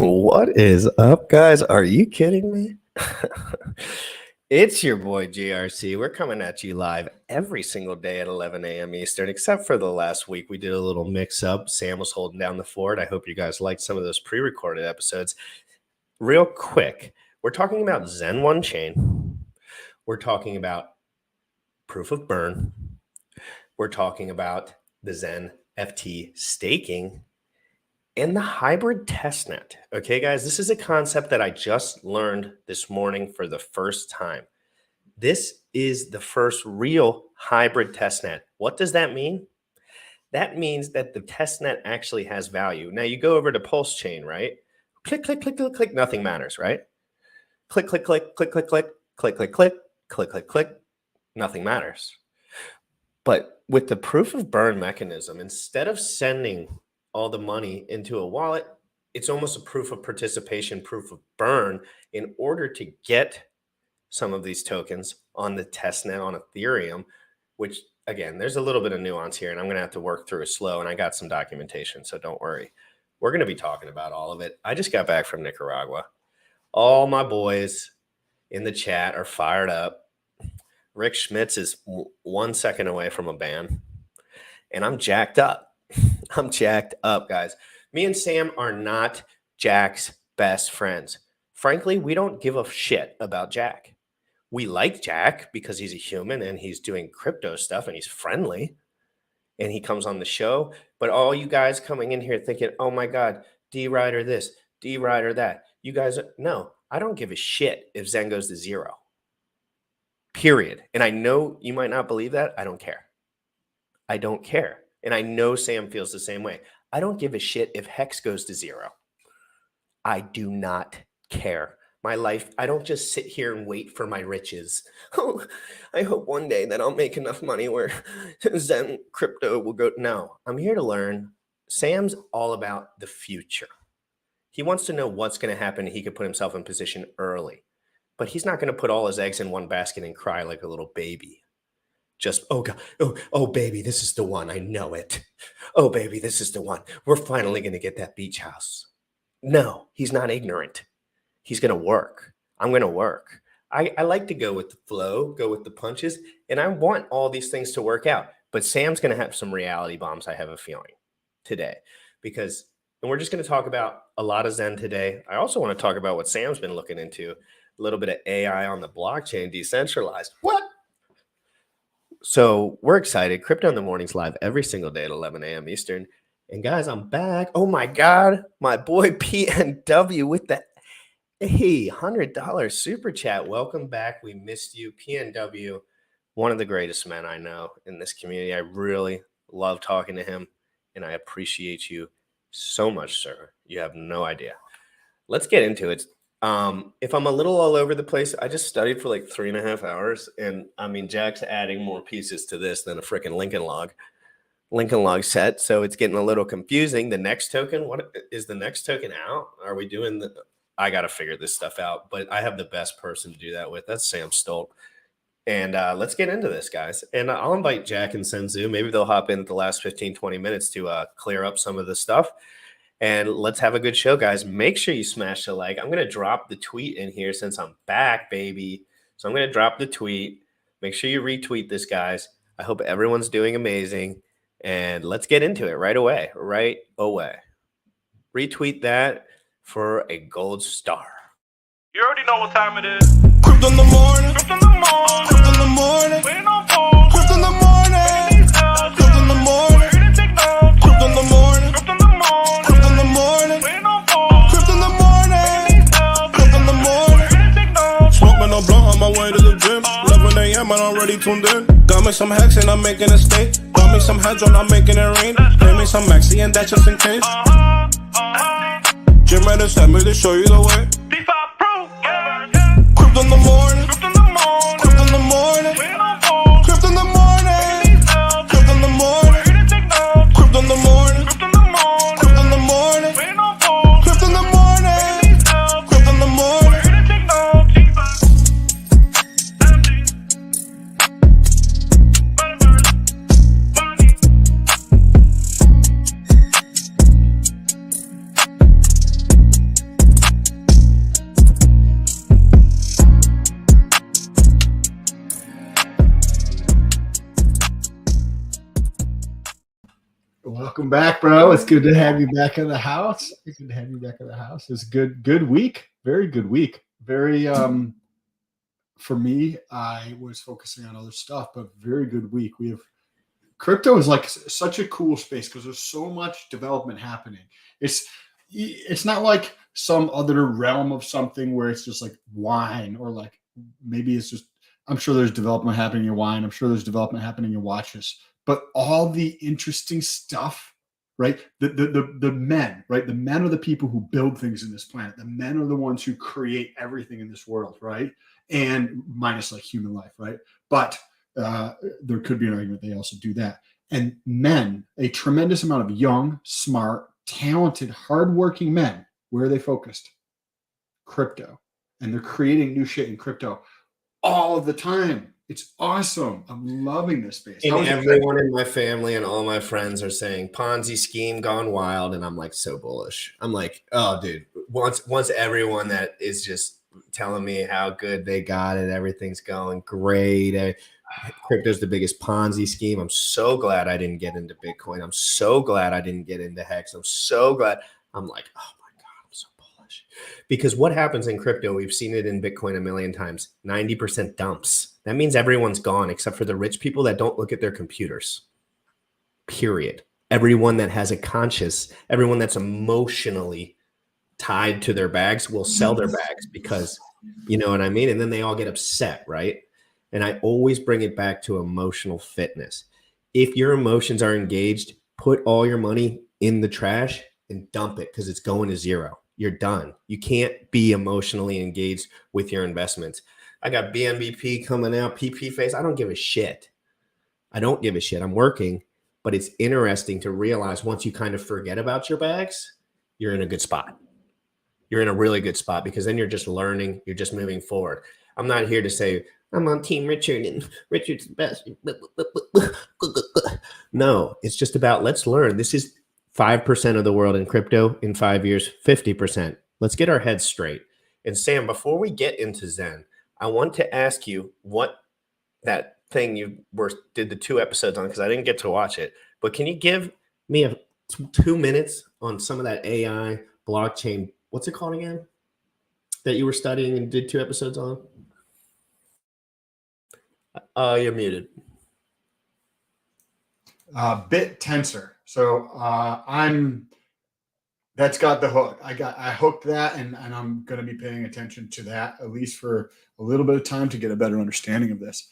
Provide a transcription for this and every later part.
What is up, guys? Are you kidding me? It's your boy GRC. We're coming at you live every single day at 11 a.m. Eastern, except for the last week. We did a little mix-up. Sam was holding down the fort. I hope you guys liked some of those pre-recorded episodes. Real quick, we're talking about Zen1 Chain. We're talking about proof of burn. We're talking about the Xenft Staking and the hybrid testnet. Okay, guys, this is a concept that I just learned this morning for the first time. This is the first real hybrid testnet. What does that mean? That means that the testnet actually has value. Now you go over to Pulse Chain, right? Click, click, click, click, click, nothing matters, right? Click, click, click, click, click, click, click, click, click, click, click, click, nothing matters. But with the proof of burn mechanism, instead of sending all the money into a wallet, it's almost a proof of participation, proof of burn, in order to get some of these tokens on the testnet on Ethereum, which again, there's a little bit of nuance here and I'm going to have to work through it slow, and I got some documentation, so don't worry. We're going to be talking about all of it. I just got back from Nicaragua. All my boys in the chat are fired up. Rick Schmitz is 1 second away from a ban, and I'm jacked up. I'm jacked up, guys. Me and Sam are not Jack's best friends. Frankly, we don't give a shit about Jack. We like Jack because he's a human and he's doing crypto stuff and he's friendly and he comes on the show. But all you guys coming in here thinking, oh my God, D-Rider this, D-Rider that. You guys, no, I don't give a shit if Zen goes to zero. Period. And I know you might not believe that. I don't care. I don't care. And I know Sam feels the same way. I don't give a shit if Hex goes to zero. I do not care. My life, I don't just sit here and wait for my riches. Oh, I hope one day that I'll make enough money where Zen crypto will go. No, I'm here to learn. Sam's all about the future. He wants to know what's going to happen. He could put himself in position early. But he's not going to put all his eggs in one basket and cry like a little baby. Just, oh God, oh baby, this is the one. I know it. Oh baby, this is the one. We're finally going to get that beach house. No, he's not ignorant. He's going to work. I'm going to work. I like to go with the flow, go with the punches, and I want all these things to work out. But Sam's going to have some reality bombs, I have a feeling, today. And we're just going to talk about a lot of Zen today. I also want to talk about what Sam's been looking into, a little bit of AI on the blockchain, decentralized. What? So we're excited. Crypto in the Morning's live every single day at 11 a.m. Eastern. And guys, I'm back. Oh my God, my boy PNW with the $100 super chat. Welcome back. We missed you. PNW, one of the greatest men I know in this community. I really love talking to him, and I appreciate you so much, sir. You have no idea. Let's get into it. If I'm a little all over the place, I just studied for like 3.5 hours. And I mean, Jack's adding more pieces to this than a freaking Lincoln log set. So it's getting a little confusing. The next token, what is the next token out? Are we doing I got to figure this stuff out, but I have the best person to do that with. That's Sam Stolt. And let's get into this, guys. And I'll invite Jack and Senzu. Maybe they'll hop in at the last 15, 20 minutes to clear up some of the stuff. And let's have a good show, guys. Make sure you smash the like. I'm going to drop the tweet in here since I'm back, baby. So I'm going to drop the tweet. Make sure you retweet this, guys. I hope everyone's doing amazing. And let's get into it right away. Retweet that for a gold star. You already know what time it is. Crypto in the morning. Crypto in the morning. Crypto in the morning. Waiting on phone. Crypto in the morning. Crypto in the morning. Ready to take notes. Crypto in the morning. Crypto in the morning. Crypto in the morning. Waiting on phone. Crypto in the morning. Crypto in the morning. Ready to take notes. Smoking a blunt on my way to the gym. 11 a.m. and I'm already tuned in. Got me some hacks and I'm making a stay. Got me some heads on, I'm making it rain. Play me some Maxi and that just in case. Jim ready sent me to show you the way. D5 Pro. Yeah. Crypto in the morning. Crypto in the morning. Crypto in the morning. Waiting on phone. Crypto in the morning. Crypto in the morning. Ready to take notes. Crypto in the morning. Crypto in the morning. Crypto in the morning. Waiting on phone. Crypto in the morning. Crypto in the morning. Ready to take notes. Welcome back, bro. It's good to have you back in the house. It's good to have you back in the house. It's a good week. Very good week. Very for me, I was focusing on other stuff, but very good week. We have crypto is like such a cool space because there's so much development happening. It's not like some other realm of something where it's just like wine or like maybe it's just I'm sure there's development happening in wine. I'm sure there's development happening in watches, but all the interesting stuff, right? The men, right? The men are the people who build things in this planet. The men are the ones who create everything in this world, right? And minus like human life, right? But there could be an argument they also do that. And men, a tremendous amount of young, smart, talented, hardworking men, where are they focused? Crypto. And they're creating new shit in crypto all of the time. It's awesome. I'm loving this space. And everyone in my family and all my friends are saying Ponzi scheme gone wild. And I'm like so bullish. I'm like, oh, dude, once everyone that is just telling me how good they got it, everything's going great. Crypto's the biggest Ponzi scheme. I'm so glad I didn't get into Bitcoin. I'm so glad I didn't get into Hex. I'm so glad. I'm like, oh my God, I'm so bullish. Because what happens in crypto, we've seen it in Bitcoin a million times, 90% dumps. That means everyone's gone except for the rich people that don't look at their computers. Period. Everyone that has a conscious, everyone that's emotionally tied to their bags will sell their bags because, you know what I mean? And then they all get upset, right? And I always bring it back to emotional fitness. If your emotions are engaged, put all your money in the trash and dump it because it's going to zero. You're done. You can't be emotionally engaged with your investments. I got BNBP coming out, PP face. I don't give a shit. I don't give a shit. I'm working, but it's interesting to realize once you kind of forget about your bags, you're in a good spot. You're in a really good spot because then you're just learning. You're just moving forward. I'm not here to say, I'm on Team Richard and Richard's the best. No, it's just about let's learn. This is 5% of the world in crypto. In 5 years, 50%. Let's get our heads straight. And Sam, before we get into Zen, I want to ask you what that thing you did the 2 episodes on because I didn't get to watch it. But can you give me 2 minutes on some of that AI blockchain? What's it called again? That you were studying and did 2 episodes on? You're muted. Bit tensor. So that's got the hook. I hooked that and I'm going to be paying attention to that at least for a little bit of time to get a better understanding of this.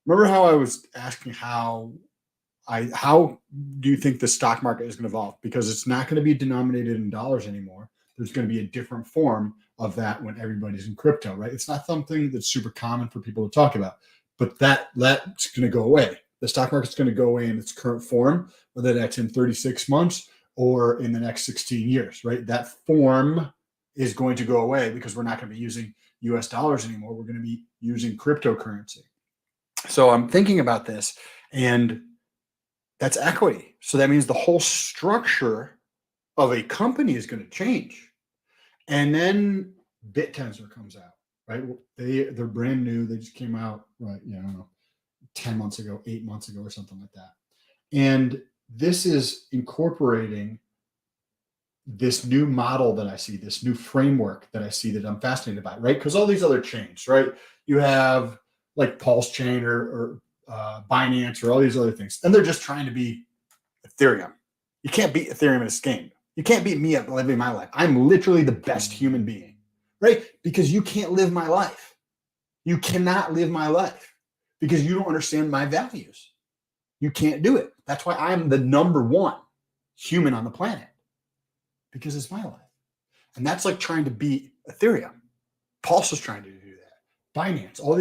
Remember how I was asking how do you think the stock market is going to evolve? Because it's not going to be denominated in dollars anymore. There's going to be a different form of that when everybody's in crypto, right? It's not something that's super common for people to talk about, but that's going to go away. The stock market's going to go away in its current form, whether that's in 36 months or in the next 16 years, right? That form is going to go away because we're not going to be using US dollars anymore. We're going to be using cryptocurrency. So I'm thinking about this, and that's equity. So that means the whole structure of a company is going to change. And then BitTensor comes out, right? They're brand new. They just came out, right? Yeah, I don't know, 10 months ago, 8 months ago, or something like that. And this is incorporating this new model that I see, this new framework that I see that I'm fascinated by, right? Because all these other chains, right? You have like Pulse Chain or Binance or all these other things, and they're just trying to be Ethereum. You can't beat Ethereum in this game. You can't beat me at living my life. I'm literally the best human being, right? Because you can't live my life. You cannot live my life because you don't understand my values. You can't do it. That's why I'm the #1 human on the planet, because it's my life. And that's like trying to beat Ethereum. Pulse is trying to do that. Binance, all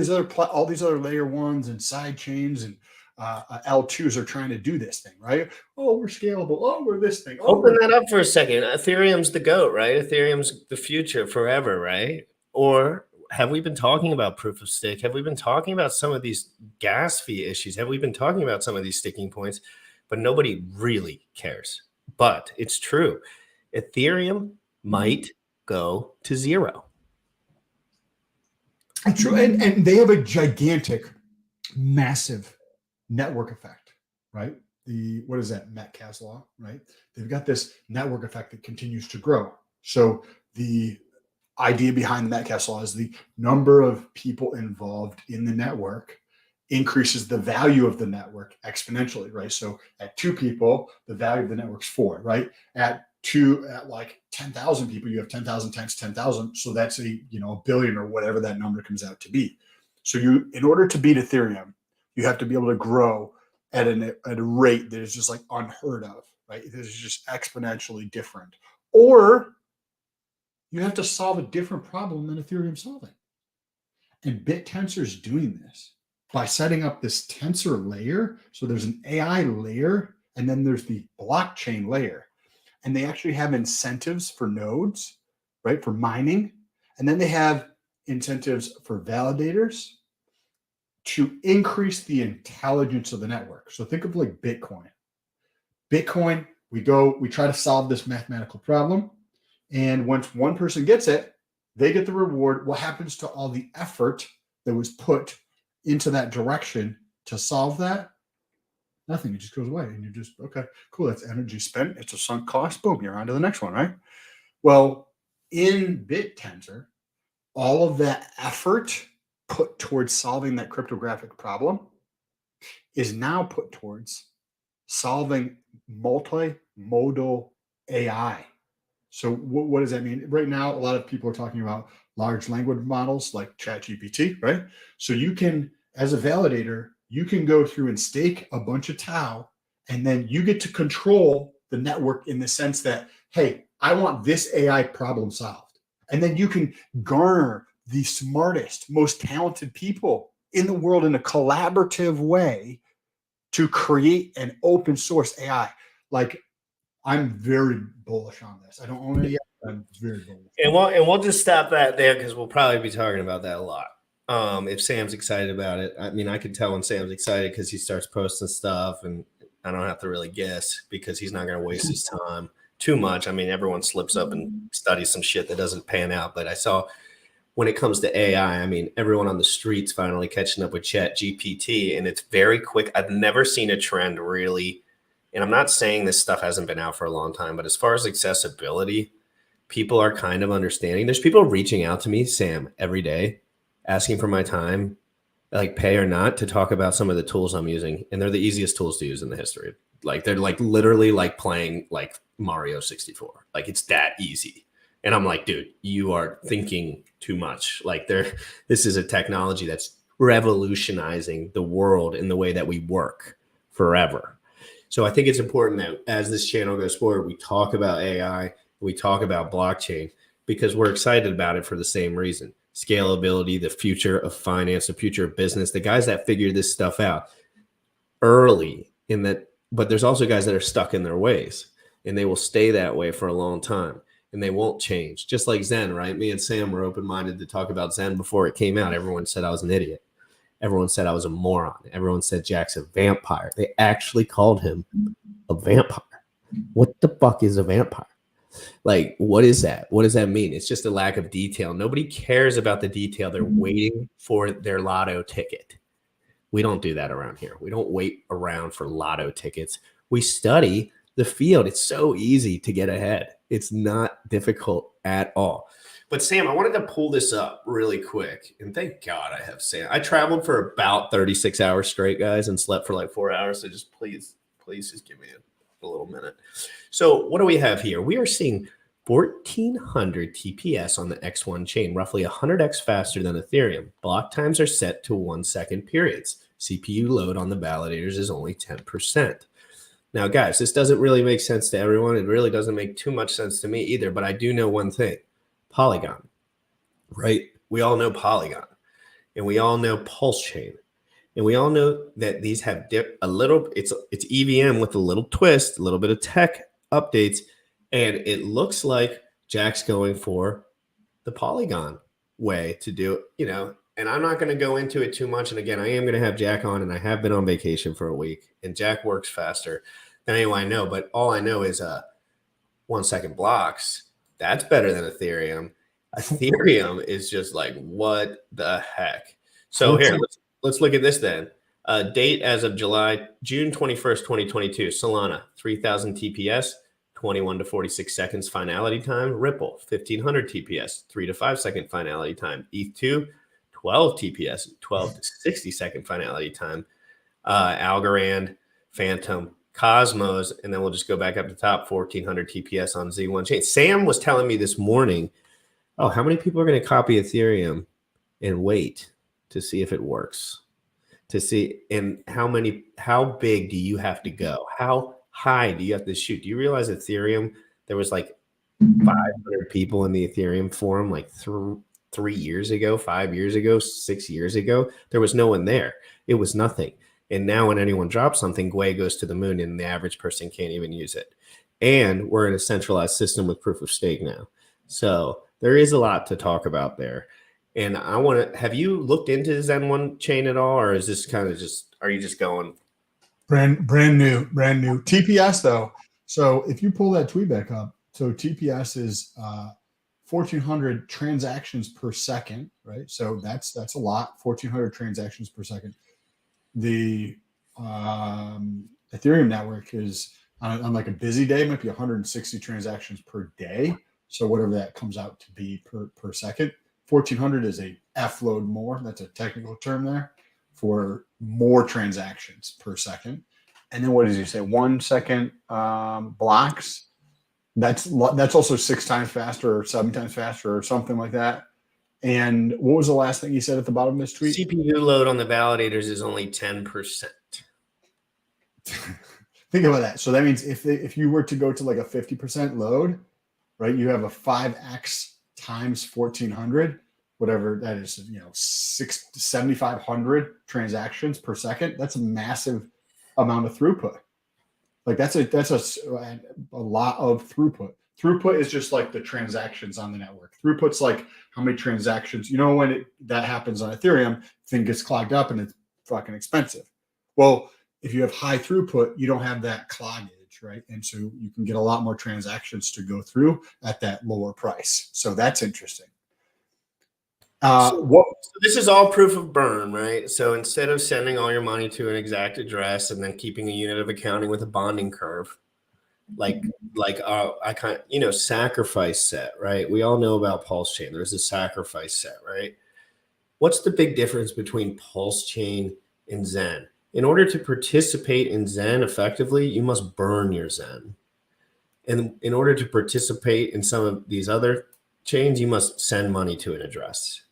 these other layer ones and side chains and L2s are trying to do this thing, right? Oh, we're scalable. Oh, we're this thing. Oh, Open that up for a second. Ethereum's the GOAT, right? Ethereum's the future forever, right? Or have we been talking about proof of stake? Have we been talking about some of these gas fee issues? Have we been talking about some of these sticking points? But nobody really cares. But it's true. Ethereum might go to zero. True. And they have a gigantic, massive network effect, right? what is that, Metcalfe's law, right? They've got this network effect that continues to grow. So the idea behind the Metcalfe's law is the number of people involved in the network increases the value of the network exponentially, right? So at 2 people, the value of the network's 4, right? At like 10,000 people, you have 10,000 times 10,000. So that's a billion or whatever that number comes out to be. So in order to beat Ethereum, you have to be able to grow at a rate that is just like unheard of, right? It is just exponentially different. Or you have to solve a different problem than Ethereum solving. And BitTensor is doing this by setting up this tensor layer. So there's an AI layer, and then there's the blockchain layer. And they actually have incentives for nodes, right, for mining. And then they have incentives for validators to increase the intelligence of the network. So think of like Bitcoin. Bitcoin, we try to solve this mathematical problem. And once one person gets it, they get the reward. What happens to all the effort that was put into that direction to solve that? Nothing. It just goes away. And you're just, okay, cool. That's energy spent. It's a sunk cost. Boom. You're on to the next one, right? Well, in BitTensor, all of that effort put towards solving that cryptographic problem is now put towards solving multimodal AI. So what does that mean? Right now, a lot of people are talking about large language models like ChatGPT, right? So you can, as a validator, you can go through and stake a bunch of tau, and then you get to control the network in the sense that, hey, I want this AI problem solved. And then you can garner the smartest, most talented people in the world in a collaborative way to create an open source AI. Like, I'm very bullish on this. I don't own it yet, but I'm very bullish. And we'll just stop that there because we'll probably be talking about that a lot. If Sam's excited about it, I mean, I can tell when Sam's excited because he starts posting stuff, and I don't have to really guess because he's not going to waste his time too much. I mean, everyone slips up and studies some shit that doesn't pan out. But I saw when it comes to AI, I mean, everyone on the streets finally catching up with ChatGPT, and it's very quick. I've never seen a trend really. And I'm not saying this stuff hasn't been out for a long time, but as far as accessibility, people are kind of understanding. There's people reaching out to me, Sam, every day, asking for my time, like pay or not, to talk about some of the tools I'm using. And they're the easiest tools to use in the history. Like they're like literally like playing like Mario 64. Like it's that easy. And I'm like, dude, you are thinking too much. Like this is a technology that's revolutionizing the world in the way that we work forever. So I think it's important that as this channel goes forward, we talk about AI, we talk about blockchain, because we're excited about it for the same reason. Scalability, the future of finance, the future of business, the guys that figure this stuff out early in that, but there's also guys that are stuck in their ways, and they will stay that way for a long time, and they won't change. Just like Zen, right? Me and Sam were open-minded to talk about Zen before it came out. Everyone said I was an idiot. Everyone said I was a moron. Everyone said Jack's a vampire. They actually called him a vampire. What the fuck is a vampire? Like, what is that? What does that mean? It's just a lack of detail. Nobody cares about the detail. They're waiting for their lotto ticket. We don't do that around here. We don't wait around for lotto tickets. We study the field. It's so easy to get ahead. It's not difficult at all. But Sam, I wanted to pull this up really quick. And thank God I have Sam. I traveled for about 36 hours straight, guys, and slept for like 4 hours. So just please just give me a little minute. So what do we have here? We are seeing 1,400 TPS on the X1 chain, roughly 100x faster than Ethereum. Block times are set to 1 second periods. CPU load on the validators is only 10%. Now, guys, this doesn't really make sense to everyone. It really doesn't make too much sense to me either. But I do know one thing. Polygon, right? We all know Polygon, and we all know Pulse Chain, and we all know that these have a little. It's EVM with a little twist, a little bit of tech updates, and it looks like Jack's going for the Polygon way to do it, you know. And I'm not going to go into it too much. And again, I am going to have Jack on, and I have been on vacation for a week, and Jack works faster than anyone I know. But all I know is 1 second blocks. That's better than Ethereum. Ethereum is just like, what the heck? So here, let's look at this then. Date as of June 21st, 2022. Solana, 3,000 TPS, 21 to 46 seconds finality time. Ripple, 1,500 TPS, 3 to 5 second finality time. ETH2, 12 TPS, 12 to 60 second finality time. Algorand, Phantom, Cosmos, and then we'll just go back up to top, 1,400 TPS on Z1 chain. Sam was telling me this morning, oh, how many people are going to copy Ethereum and wait to see if it works? To see, and how big do you have to go? How high do you have to shoot? Do you realize Ethereum, there was like 500 people in the Ethereum forum like 3 years ago, 5 years ago, 6 years ago? There was no one there. It was nothing. And now when anyone drops something, Gwei goes to the moon and the average person can't even use it. And we're in a centralized system with proof of stake now. So there is a lot to talk about there. And I want to, have you looked into Zen1 chain at all? Or is this kind of just, are you just going? Brand new. TPS though. So if you pull that tweet back up, so TPS is 1,400 transactions per second, right? So that's a lot, 1,400 transactions per second. The Ethereum network is on like a busy day, might be 160 transactions per day. So whatever that comes out to be per second. 1,400 is a F load more. That's a technical term there for more transactions per second. And then what did you say? 1 second blocks. That's also 6 times faster or 7 times faster or something like that. And what was the last thing you said at the bottom of this tweet? CPU load on the validators is only 10%. Think about that. So that means if you were to go to like a 50% load, right, you have a 5x times 1,400, whatever that is, 7,500 transactions per second. That's a massive amount of throughput. Like that's a lot of throughput. Throughput is just like the transactions on the network. Throughput's like how many transactions, when that happens on Ethereum, thing gets clogged up and it's fucking expensive. Well, if you have high throughput, you don't have that cloggage, right? And so you can get a lot more transactions to go through at that lower price. So that's interesting. So this is all proof of burn, right? So instead of sending all your money to an exact address and then keeping a unit of accounting with a bonding curve, sacrifice set, right? We all know about Pulse Chain. There's a sacrifice set, right? What's the big difference between Pulse Chain and Zen? In order to participate in Zen effectively, you must burn your Zen. And in order to participate in some of these other chains, you must send money to an address.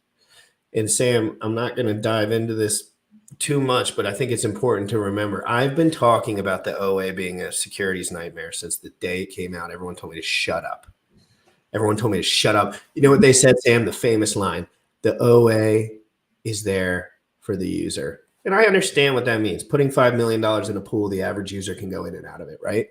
And Sam, I'm not going to dive into this too much, but I think it's important to remember. I've been talking about the OA being a securities nightmare since the day it came out. Everyone told me to shut up. Everyone told me to shut up. You know what they said, Sam? The famous line, the OA is there for the user. And I understand what that means. Putting $5 million in a pool, the average user can go in and out of it, right?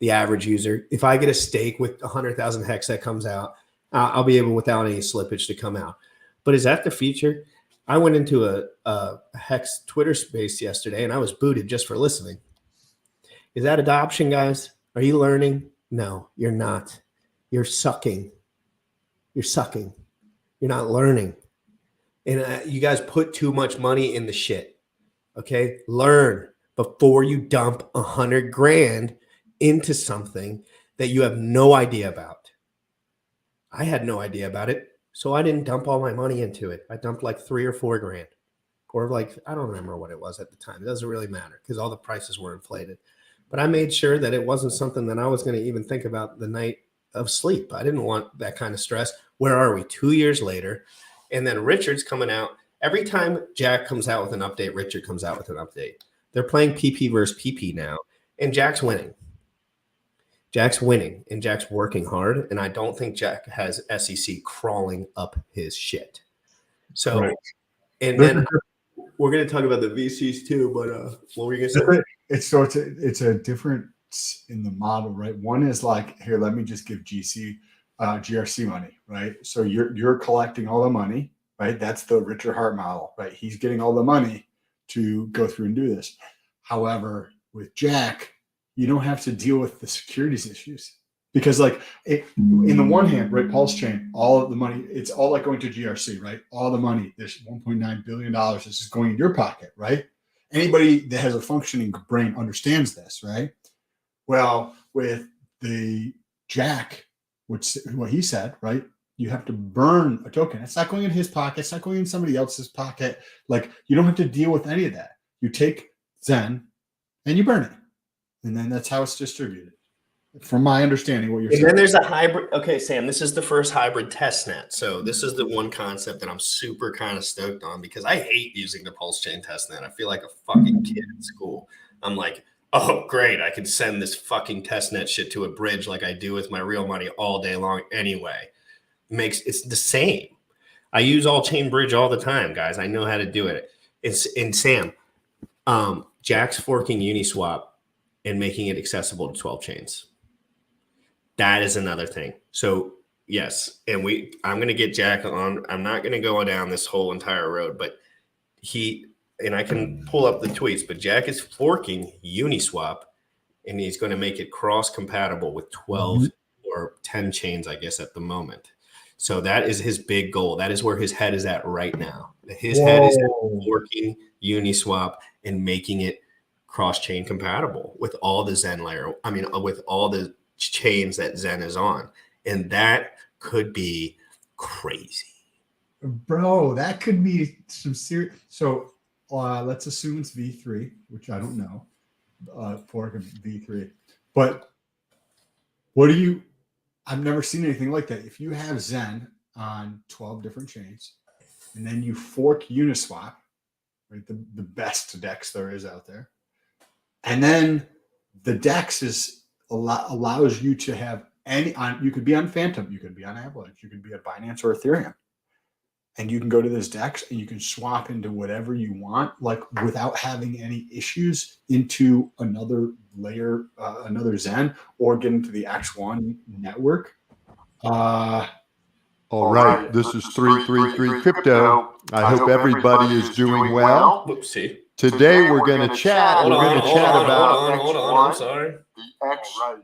The average user. If I get a stake with 100,000 hex that comes out, I'll be able without any slippage to come out. But is that the feature? I went into a Hex Twitter space yesterday and I was booted just for listening. Is that adoption, guys? Are you learning? No, you're not. You're sucking. You're sucking. You're not learning. And you guys put too much money in the shit. Okay? Learn before you dump 100 grand into something that you have no idea about. I had no idea about it. So I didn't dump all my money into it. I dumped like 3 or 4 grand, or like, I don't remember what it was at the time. It doesn't really matter because all the prices were inflated. But I made sure that it wasn't something that I was going to even think about the night of sleep. I didn't want that kind of stress. Where are we 2 years later? And then Richard's coming out. Every time Jack comes out with an update, Richard comes out with an update. They're playing PP versus PP now, and Jack's winning. Jack's winning, and Jack's working hard, and I don't think Jack has SEC crawling up his shit. So, right. And then we're going to talk about the VCs too, but what were you going to say? It's a difference in the model, right? One is like, here, let me just give GRC money, right? So you're collecting all the money, right? That's the Richard Hart model, right? He's getting all the money to go through and do this. However, with Jack, you don't have to deal with the securities issues because in the one hand, right, Pulse Chain, all of the money, it's all like going to GRC, right? All the money, this $1.9 billion, this is going in your pocket, right? Anybody that has a functioning brain understands this, right? Well, with the Jack, what he said, right? You have to burn a token. It's not going in his pocket. It's not going in somebody else's pocket. Like, you don't have to deal with any of that. You take Zen and you burn it. And then that's how it's distributed. From my understanding, what you're saying. And then there's a hybrid. Okay, Sam, this is the first hybrid testnet. So this is the one concept that I'm super kind of stoked on because I hate using the Pulse Chain testnet. I feel like a fucking kid in school. I'm like, oh, great. I can send this fucking testnet shit to a bridge like I do with my real money all day long anyway. It's the same. I use all chain bridge all the time, guys. I know how to do it. It's in Sam. Jack's forking Uniswap and making it accessible to 12 chains. That is another thing. So yes, and I'm going to get Jack on. I'm not going to go down this whole entire road, but and I can pull up the tweets, but Jack is forking Uniswap and he's going to make it cross compatible with 12 or 10 chains, I guess, at the moment. So that is his big goal. That is where his head is at right now. His head is at forking Uniswap and making it cross-chain compatible with all the Zen layer. I mean, with all the chains that Zen is on. And that could be crazy. Bro, that could be some serious. So let's assume it's V3, which I don't know. Fork of V3. But I've never seen anything like that. If you have Zen on 12 different chains, and then you fork Uniswap, right, the best DEX there is out there, and then the DEX allows you to have you could be on Phantom, you could be on Avalanche, you could be at Binance or Ethereum, and you can go to this DEX and you can swap into whatever you want, like without having any issues into another layer, another Zen, or get into the X1 network. All right, this is 333 Crypto. I hope everybody is doing well. Whoopsie. Today we're going to chat. We're going to chat about Hold on. I'm sorry. The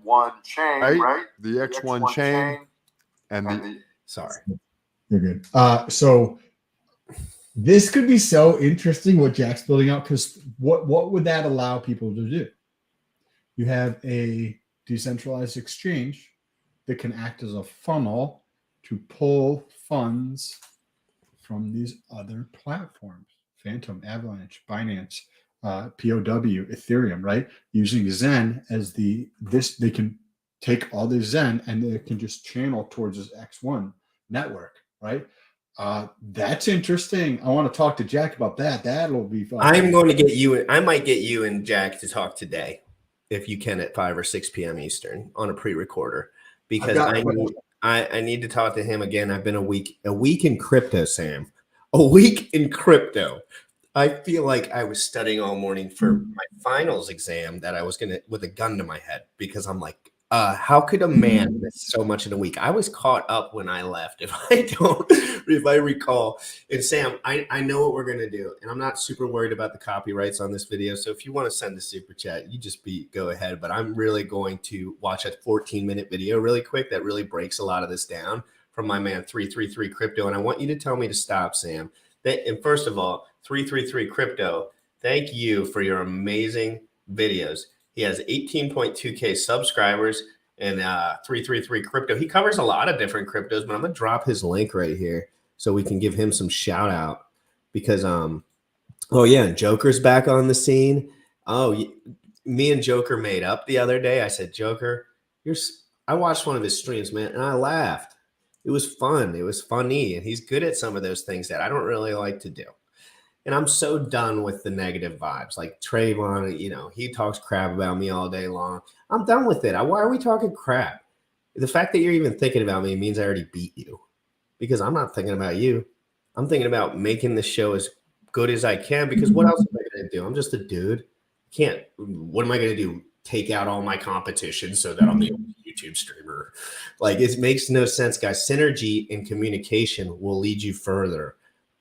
X1 chain, right? The X1 chain and the. Sorry. You're good. So this could be so interesting what Jack's building out, because what would that allow people to do? You have a decentralized exchange that can act as a funnel to pull funds from these other platforms. Phantom, Avalanche, Binance, POW, Ethereum, right? Using Zen as they can take all this Zen and they can just channel towards this X1 network, right? That's interesting. I want to talk to Jack about that. That'll be fun. I'm going to get you. I might get you and Jack to talk today, if you can, at 5 or 6 p.m. Eastern on a pre-recorder, because I need to talk to him again. I've been a week in crypto, Sam. A week in crypto. I feel like I was studying all morning for my finals exam that I was going to, with a gun to my head, because I'm like, how could a man miss so much in a week? I was caught up when I left, if I recall. And Sam, I know what we're going to do, and I'm not super worried about the copyrights on this video. So if you want to send a super chat, you just go ahead. But I'm really going to watch a 14-minute video really quick that really breaks a lot of this down from my man 333 Crypto. And I want you to tell me to stop, Sam. And first of all, 333 Crypto, thank you for your amazing videos. He has 18.2K subscribers, and 333 Crypto. He covers a lot of different cryptos, but I'm going to drop his link right here so we can give him some shout out, because, oh yeah, and Joker's back on the scene. Oh, me and Joker made up the other day. I said, Joker, I watched one of his streams, man, and I laughed. It was fun. It was funny, and he's good at some of those things that I don't really like to do. And I'm so done with the negative vibes. Like Trayvon, he talks crap about me all day long. I'm done with it. Why are we talking crap? The fact that you're even thinking about me means I already beat you, because I'm not thinking about you. I'm thinking about making the show as good as I can, because what else am I going to do? I'm just a dude. What am I going to do? Take out all my competition so that I'm the only YouTube streamer? Like, it makes no sense, guys. Synergy and communication will lead you further.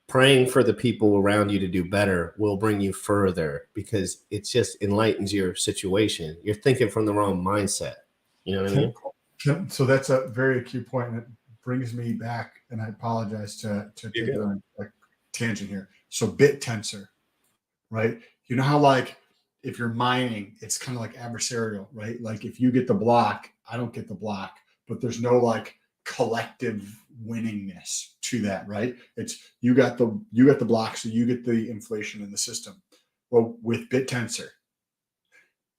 Praying for the people around you to do better will bring you further, because it just enlightens your situation. You're thinking from the wrong mindset. You know what I mean? So that's a very acute point, and it brings me back, and I apologize to take a tangent here. So BitTensor, right? You know how like if you're mining, it's kind of like adversarial, right? Like if you get the block, I don't get the block, but there's no like collective winningness to that, right? It's you got the block, so you get the inflation in the system. Well, with BitTensor,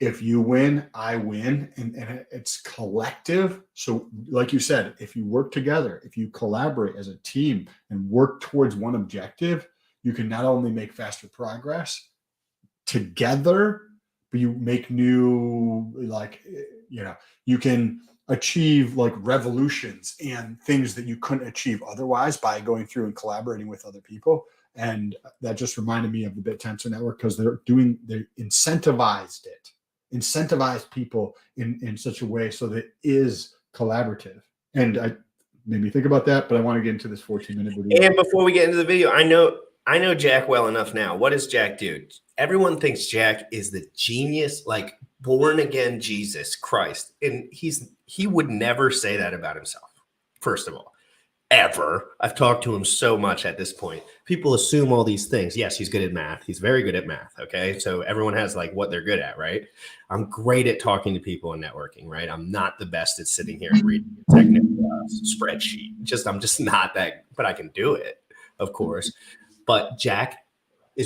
if you win, I win, and it's collective. So, like you said, if you work together, if you collaborate as a team and work towards one objective, you can not only make faster progress together, but you make new, like, you can achieve like revolutions and things that you couldn't achieve otherwise by going through and collaborating with other people. And that just reminded me of the BitTensor network, because they incentivized people in such a way so that it is collaborative. And I made me think about that, but I want to get into this 14-minute video. And before we get into the video, I know Jack well enough now. What does Jack do? Everyone thinks Jack is the genius, like born again Jesus Christ. And he would never say that about himself, first of all. Ever. I've talked to him so much at this point. People assume all these things. Yes, he's good at math. He's very good at math. Okay. So everyone has like what they're good at, right? I'm great at talking to people and networking, right? I'm not the best at sitting here and reading a technical spreadsheet. I'm just not that, but I can do it, of course. But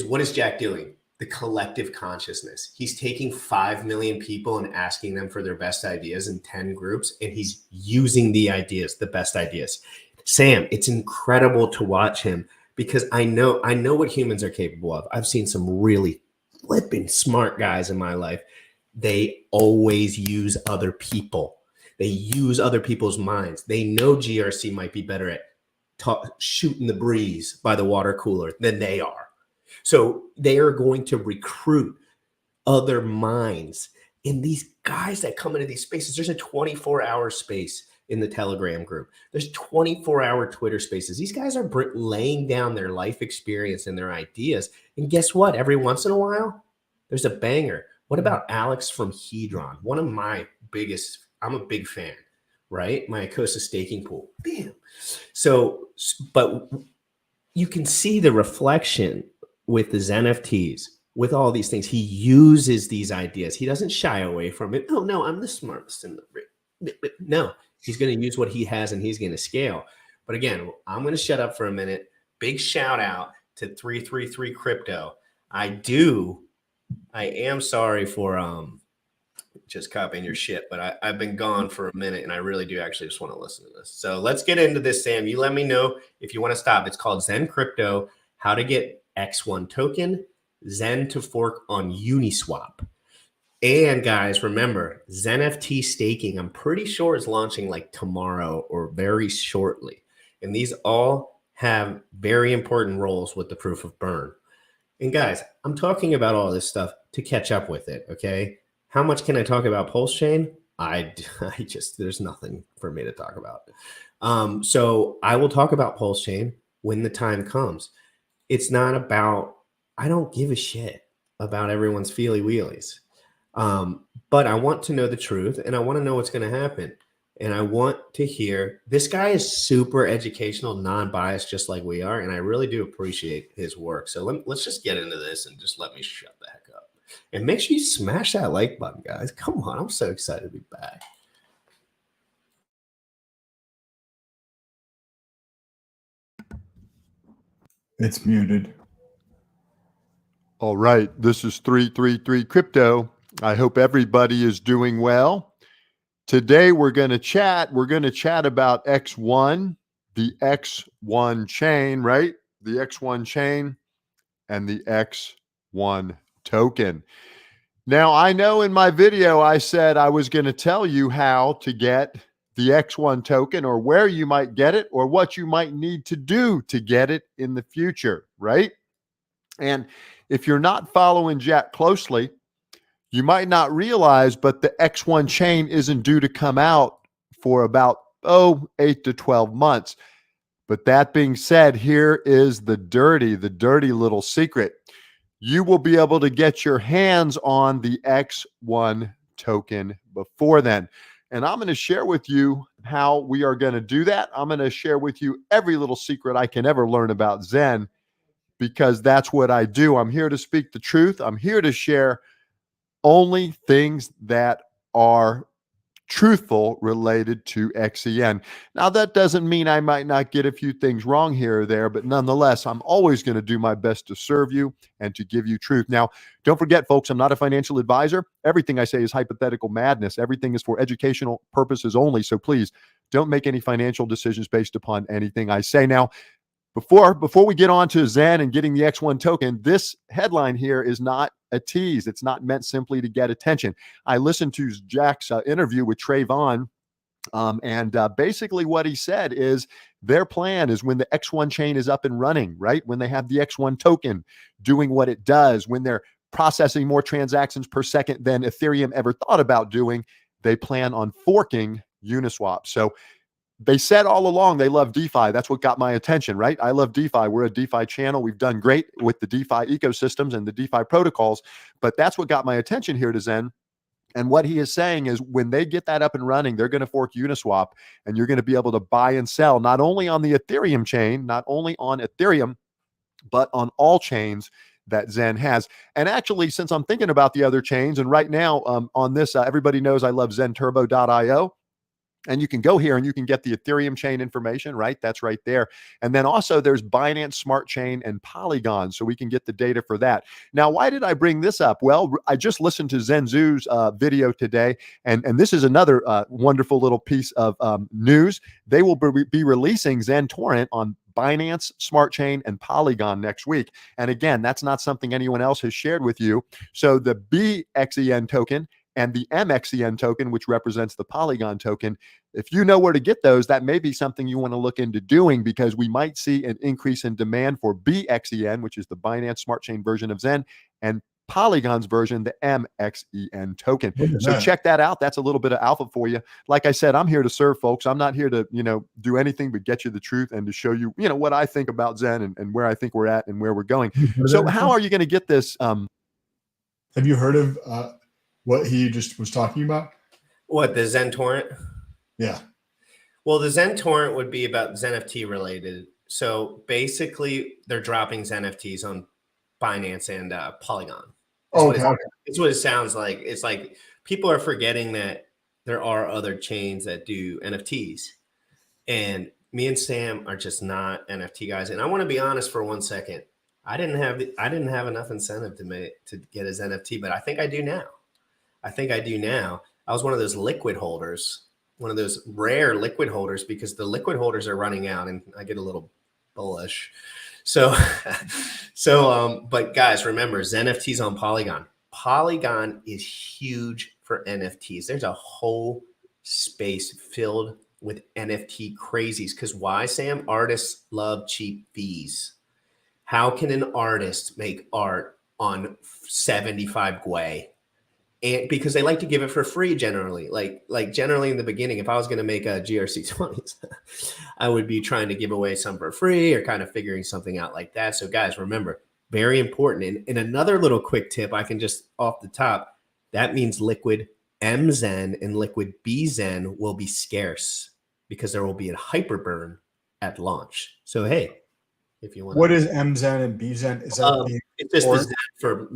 what is Jack doing? The collective consciousness. He's taking 5 million people and asking them for their best ideas in 10 groups, and he's using the best ideas. Sam, it's incredible to watch him, because I know what humans are capable of. I've seen some really flipping smart guys in my life. They always use other people. They use other people's minds. They know GRC might be better at shooting the breeze by the water cooler than they are. So they are going to recruit other minds. And these guys that come into these spaces, there's a 24-hour space in the Telegram group. There's 24-hour Twitter spaces. These guys are laying down their life experience and their ideas. And guess what? Every once in a while, there's a banger. What about Alex from Hedron? One of my biggest, I'm a big fan, right? My Acosta staking pool. Bam. So, but you can see the reflection with the Xenfts, with all these things. He uses these ideas. He doesn't shy away from it. Oh, no, I'm the smartest in the... No. He's going to use what he has, and he's going to scale. But again, I'm going to shut up for a minute. Big shout out to 333 Crypto. I am sorry for just copying your shit, but I've been gone for a minute, and I really do actually just want to listen to this. So let's get into this, Sam. You let me know if you want to stop. It's called Zen Crypto, how to get X1 token, Zen to fork on Uniswap. And guys, remember, Xenft Staking, I'm pretty sure is launching like tomorrow or very shortly. And these all have very important roles with the proof of burn. And guys, I'm talking about all this stuff to catch up with it, okay? How much can I talk about Pulse Chain? I just, there's nothing for me to talk about. So I will talk about Pulse Chain when the time comes. It's not about, I don't give a shit about everyone's feely wheelies. But I want to know the truth, and I want to know what's going to happen. And I want to hear, this guy is super educational, non-biased, just like we are. And I really do appreciate his work. So let's just get into this and just let me shut the heck up. And make sure you smash that like button, guys. Come on. I'm so excited to be back. It's muted. All right. This is 333 Crypto. I hope everybody is doing well. Today we're going to chat. We're going to chat about X1, the X1 chain, right? The X1 chain and the X1 token. Now, I know in my video I said I was going to tell you how to get the X1 token, or where you might get it, or what you might need to do to get it in the future, right? And if you're not following Jack closely, you might not realize, but the X1 chain isn't due to come out for about, 8 to 12 months. But that being said, here is the dirty little secret. You will be able to get your hands on the X1 token before then. And I'm going to share with you how we are going to do that. I'm going to share with you every little secret I can ever learn about Zen because that's what I do. I'm here to speak the truth. I'm here to share only things that are truthful related to XEN. Now, that doesn't mean I might not get a few things wrong here or there, but nonetheless, I'm always going to do my best to serve you and to give you truth. Now, don't forget, folks, I'm not a financial advisor. Everything I say is hypothetical madness. Everything is for educational purposes only. So please don't make any financial decisions based upon anything I say. Now, before we get on to Zen and getting the X1 token, this headline here is not a tease. It's not meant simply to get attention. I listened to Jack's interview with Trayvon, and basically what he said is their plan is when the X1 chain is up and running, right? When they have the X1 token doing what it does, when they're processing more transactions per second than Ethereum ever thought about doing, they plan on forking Uniswap. So they said all along they love DeFi. That's what got my attention, right? I love DeFi. We're a DeFi channel. We've done great with the DeFi ecosystems and the DeFi protocols, but that's what got my attention here to Zen. And what he is saying is when they get that up and running, they're going to fork Uniswap, and you're going to be able to buy and sell not only on the Ethereum chain, not only on Ethereum, but on all chains that Zen has. And actually, since I'm thinking about the other chains, and right now on this, everybody knows I love zenturbo.io. And you can go here and you can get the Ethereum chain information, right? That's right there. And then also there's Binance Smart Chain and Polygon, so we can get the data for that. Now, why did I bring this up? Well, I just listened to Zenzu's video today, and this is another wonderful little piece of news. They will be releasing Zen Torrent on Binance Smart Chain and Polygon next week. And again, that's not something anyone else has shared with you. So the BXEN token and the MXEN token, which represents the Polygon token, if you know where to get those, that may be something you want to look into doing, because we might see an increase in demand for BXEN, which is the Binance Smart Chain version of Zen, and Polygon's version, the MXEN token. So check that out. That's a little bit of alpha for you. Like I said, I'm here to serve, folks. I'm not here to, do anything but get you the truth and to show you, what I think about Zen and where I think we're at and where we're going. So how are you going to get this? Have you heard of what he just was talking about? What, the Zen Torrent? Yeah. Well, the Zen Torrent would be about Xenft related. So basically, they're dropping Xenfts on Binance and Polygon. It's what it sounds like. It's like people are forgetting that there are other chains that do NFTs. And me and Sam are just not NFT guys. And I want to be honest for 1 second. I didn't have enough incentive to get his NFT, but I think I do now. I was one of those liquid holders, one of those rare liquid holders, because the liquid holders are running out and I get a little bullish. So, but guys, remember Xenfts on Polygon. Polygon is huge for NFTs. There's a whole space filled with NFT crazies. Because why, Sam? Artists love cheap fees. How can an artist make art on 75 Gwei? And because they like to give it for free generally, like generally in the beginning, if I was going to make a GRC 20s, I would be trying to give away some for free or kind of figuring something out like that. So guys, remember, very important. And another little quick tip, I can just off the top, that means liquid MZen and liquid BZen will be scarce because there will be a hyperburn at launch. So, hey, if you want, what is MZen and BZen? Is that it's just the Zen for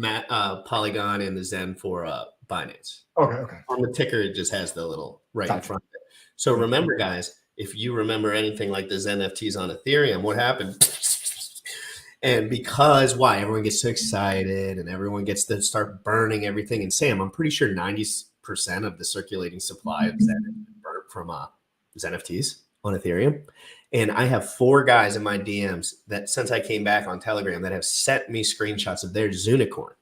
Polygon and the Zen for Binance. Okay. On the ticker, it just has the little right in front of it. So remember, guys, if you remember anything like the NFTs on Ethereum, what happened? And because why? Everyone gets so excited and everyone gets to start burning everything. And Sam, I'm pretty sure 90% of the circulating supply of Zen is burnt from NFTs on Ethereum. And I have 4 guys in my DMs that since I came back on Telegram that have sent me screenshots of their Zunicorn.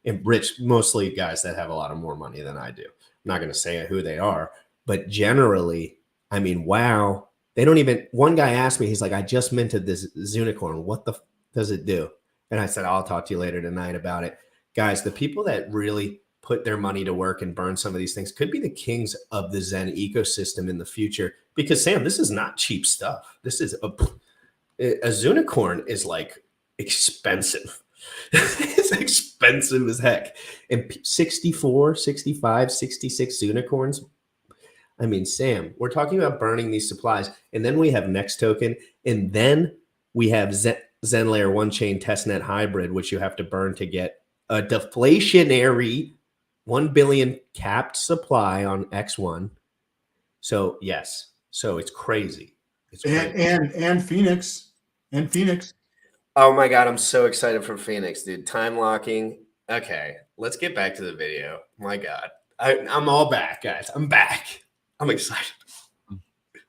And rich, mostly guys that have a lot of more money than I do. I'm not going to say who they are, but generally, I mean, wow. They don't even, one guy asked me, he's like, I just minted this Zunicorn. What the does it do? And I said, I'll talk to you later tonight about it. Guys, the people that really put their money to work and burn some of these things could be the kings of the Zen ecosystem in the future. Because Sam, this is not cheap stuff. This is a Zunicorn is like expensive. It's expensive as heck. And 64, 65, 66 Zunicorns. I mean, Sam, we're talking about burning these supplies. And then we have Next Token. And then we have Zen Layer 1 chain testnet hybrid, which you have to burn to get a deflationary 1 billion capped supply on X1. So yes, so it's crazy. It's crazy. And Phoenix. Oh my God, I'm so excited for Phoenix, dude. Time locking. Okay, let's get back to the video. My God, I'm all back, guys. I'm back. I'm excited.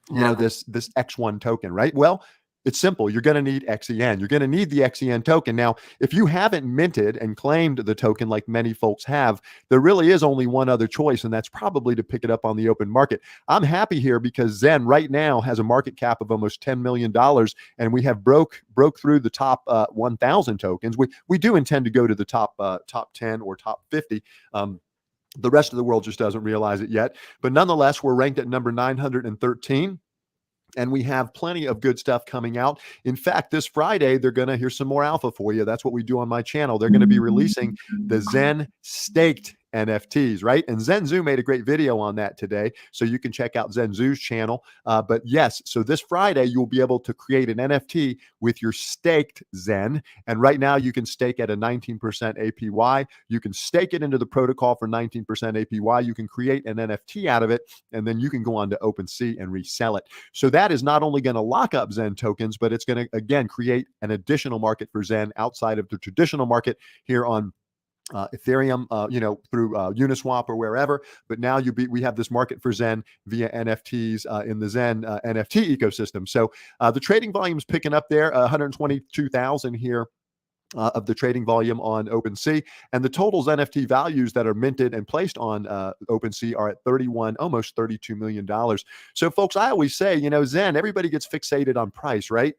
You know, this X1 token, right? Well, it's simple. You're going to need XEN. You're going to need the XEN token. Now, if you haven't minted and claimed the token like many folks have, there really is only one other choice, and that's probably to pick it up on the open market. I'm happy here because Zen right now has a market cap of almost $10 million, and we have broke through the top 1,000 tokens. We do intend to go to the top 10 or top 50. The rest of the world just doesn't realize it yet. But nonetheless, we're ranked at number 913. And we have plenty of good stuff coming out. In fact, this Friday, they're going to, here's some more alpha for you. That's what we do on my channel. They're going to be releasing the Zen staked NFTs, right? And Zenzu made a great video on that today. So you can check out Zenzu's channel. But yes, so this Friday, you'll be able to create an NFT with your staked Zen. And right now you can stake at a 19% APY. You can stake it into the protocol for 19% APY. You can create an NFT out of it, and then you can go on to OpenSea and resell it. So that is not only going to lock up Zen tokens, but it's going to, again, create an additional market for Zen outside of the traditional market here on Ethereum, through Uniswap or wherever. But now we have this market for Zen via NFTs in the Zen NFT ecosystem. So the trading volume is picking up there, 122,000 here. Of the trading volume on OpenSea, and the total NFT values that are minted and placed on OpenSea are at almost $32 million. So folks, I always say, Zen, everybody gets fixated on price, right?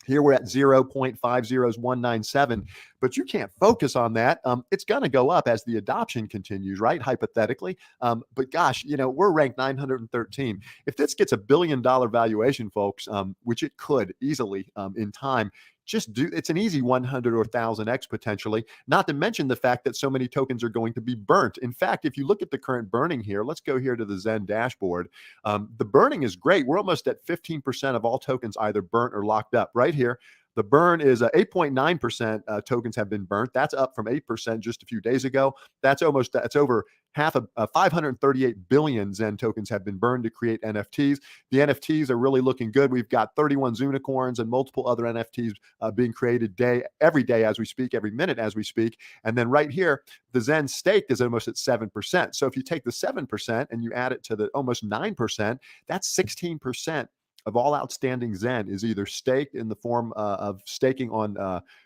Here we're at 0.50197, but you can't focus on that. It's going to go up as the adoption continues, right? Hypothetically. But gosh, we're ranked 913. If this gets $1 billion valuation, folks, which it could easily in time, it's an easy 100 or 1,000x potentially, not to mention the fact that so many tokens are going to be burnt. In fact, if you look at the current burning here, let's go here to the Zen dashboard. The burning is great. We're almost at 15% of all tokens either burnt or locked up right here. The burn is 8.9% tokens have been burnt. That's up from 8% just a few days ago. That's over half of 538 billion Zen tokens have been burned to create NFTs. The NFTs are really looking good. We've got 31 Zunicorns and multiple other NFTs being created every day as we speak, every minute as we speak. And then right here, the Zen staked is almost at 7%. So if you take the 7% and you add it to the almost 9%, that's 16% of all outstanding Zen is either staked in the form of staking on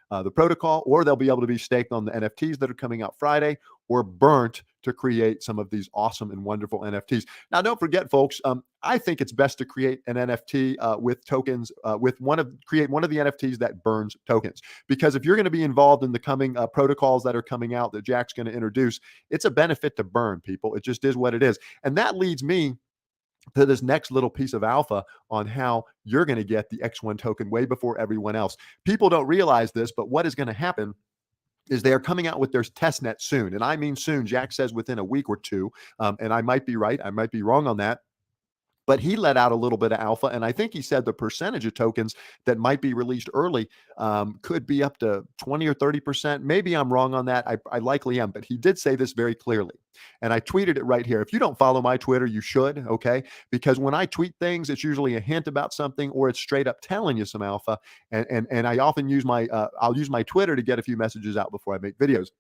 the protocol, or they'll be able to be staked on the NFTs that are coming out Friday, or burnt to create some of these awesome and wonderful NFTs. Now, don't forget, folks, I think it's best to create an NFT with tokens, create one of the NFTs that burns tokens. Because if you're going to be involved in the coming protocols that are coming out that Jack's going to introduce, it's a benefit to burn, people. It just is what it is. And that leads me to this next little piece of alpha on how you're going to get the X1 token way before everyone else. People don't realize this, but what is going to happen is they are coming out with their testnet soon. And I mean soon. Jack says within a week or two. And I might be right. I might be wrong on that. But he let out a little bit of alpha, and I think he said the percentage of tokens that might be released early could be up to 20 or 30%. Maybe I'm wrong on that. I likely am, but he did say this very clearly. And I tweeted it right here. If you don't follow my Twitter, you should, okay? Because when I tweet things, it's usually a hint about something, or it's straight up telling you some alpha. And I often use I'll use my Twitter to get a few messages out before I make videos.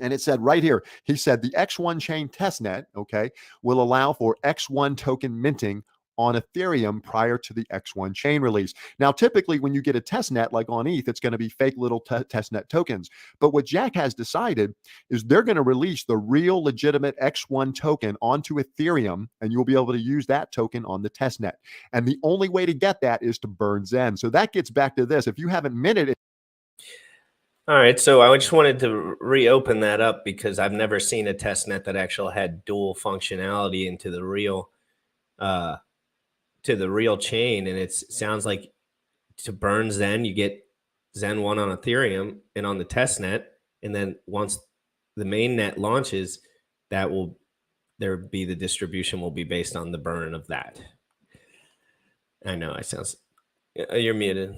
And it said right here, he said the X1 chain testnet, okay, will allow for X1 token minting on Ethereum prior to the X1 chain release. Now, typically when you get a testnet like on ETH, it's going to be fake little testnet tokens. But what Jack has decided is they're going to release the real legitimate X1 token onto Ethereum, and you'll be able to use that token on the testnet. And the only way to get that is to burn Zen. So that gets back to this. If you haven't minted it, all right, so I just wanted to reopen that up because I've never seen a testnet that actually had dual functionality into the real chain, and it sounds like to burn Zen, you get Zen 1 on Ethereum and on the testnet, and then once the main net launches, the distribution will be based on the burn of that. I know you're muted.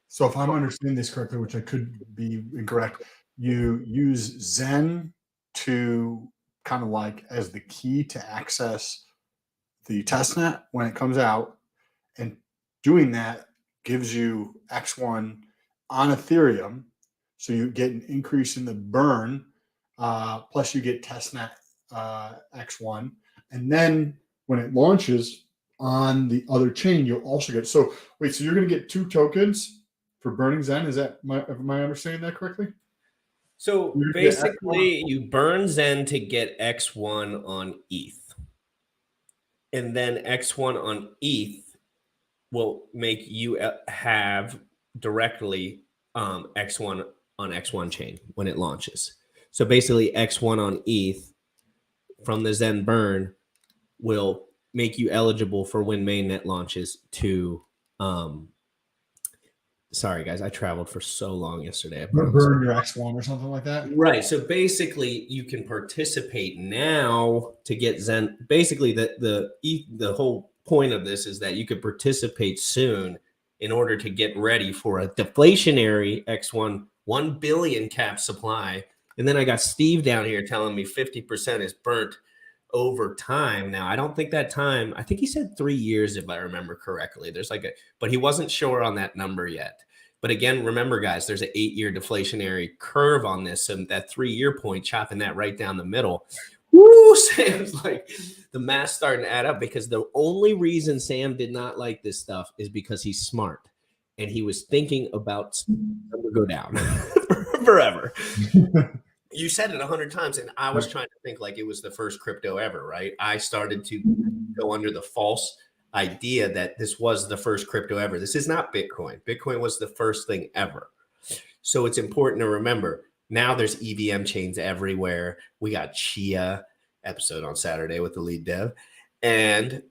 So if I'm understanding this correctly, which I could be incorrect, you use Zen to kind of like as the key to access the testnet when it comes out, and doing that gives you X1 on Ethereum. So you get an increase in the burn, plus you get testnet X1. And then when it launches on the other chain, you'll also get, so wait, so you're going to get 2 tokens for burning Zen? Am I understanding that correctly? So You're gonna get basically, X1. you burn Zen to get X1 on ETH. And then X1 on ETH will make you have directly X1 on X1 chain when it launches. So basically, X1 on ETH from the Zen burn will make you eligible for when mainnet launches to sorry guys, I traveled for so long yesterday. I promise. Burn your X1 or something like that. Right. So basically, you can participate now to get Zen. Basically, the whole point of this is that you could participate soon in order to get ready for a deflationary X1 1 billion cap supply. And then I got Steve down here telling me 50% is burnt over time. Now, I don't think that time, I think he said 3 years, if I remember correctly. There's like but he wasn't sure on that number yet. But again, remember, guys, there's an 8-year deflationary curve on this. And that 3-year point, chopping that right down the middle. Woo, Sam's like, the math's starting to add up, because the only reason Sam did not like this stuff is because he's smart. And he was thinking about to go down forever. You said it 100 times, and I was trying to think like it was the first crypto ever, right? I started to go under the false idea that this was the first crypto ever. This is not Bitcoin. Bitcoin was the first thing ever. So it's important to remember, now there's EVM chains everywhere. We got Chia episode on Saturday with the lead dev. And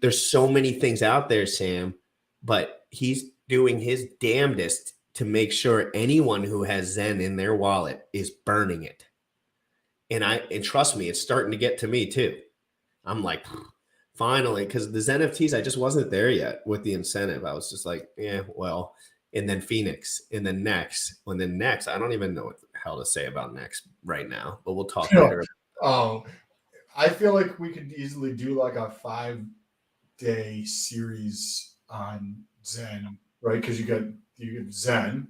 there's so many things out there, Sam, but he's doing his damnedest to make sure anyone who has Zen in their wallet is burning it. And trust me, it's starting to get to me too. I'm like, finally, because the Zen NFTs, I just wasn't there yet with the incentive. I was just like, yeah, well, and then Phoenix, and then Next, and then Next. I don't even know what the hell to say about Next right now, but we'll talk later. Oh, I feel like we could easily do like a 5-day series on Zen, right? Because you have Zen,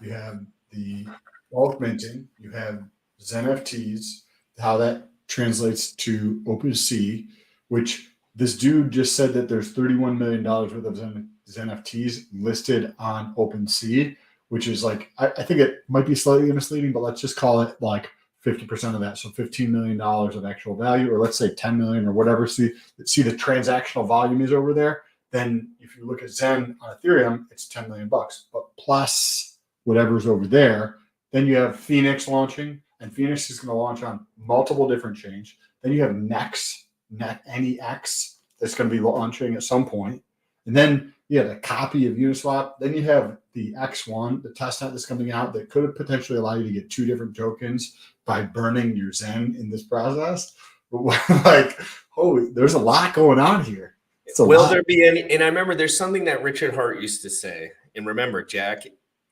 you have the bulk minting, you have Zen NFTs, how that translates to OpenSea, which this dude just said that there's $31 million worth of Zen NFTs listed on OpenSea, which is like, I think it might be slightly misleading, but let's just call it like 50% of that. So $15 million of actual value, or let's say 10 million or whatever. See the transactional volume is over there. Then if you look at Zen on Ethereum, it's 10 million bucks, but plus whatever's over there. Then you have Phoenix launching, and Phoenix is going to launch on multiple different chains. Then you have NEX that's going to be launching at some point. And then you have a copy of Uniswap. Then you have the X1, the testnet that's coming out that could potentially allow you to get 2 different tokens by burning your Zen in this process. But like, holy, there's a lot going on here. Will there be any? And I remember there's something that Richard Hart used to say. And remember, Jack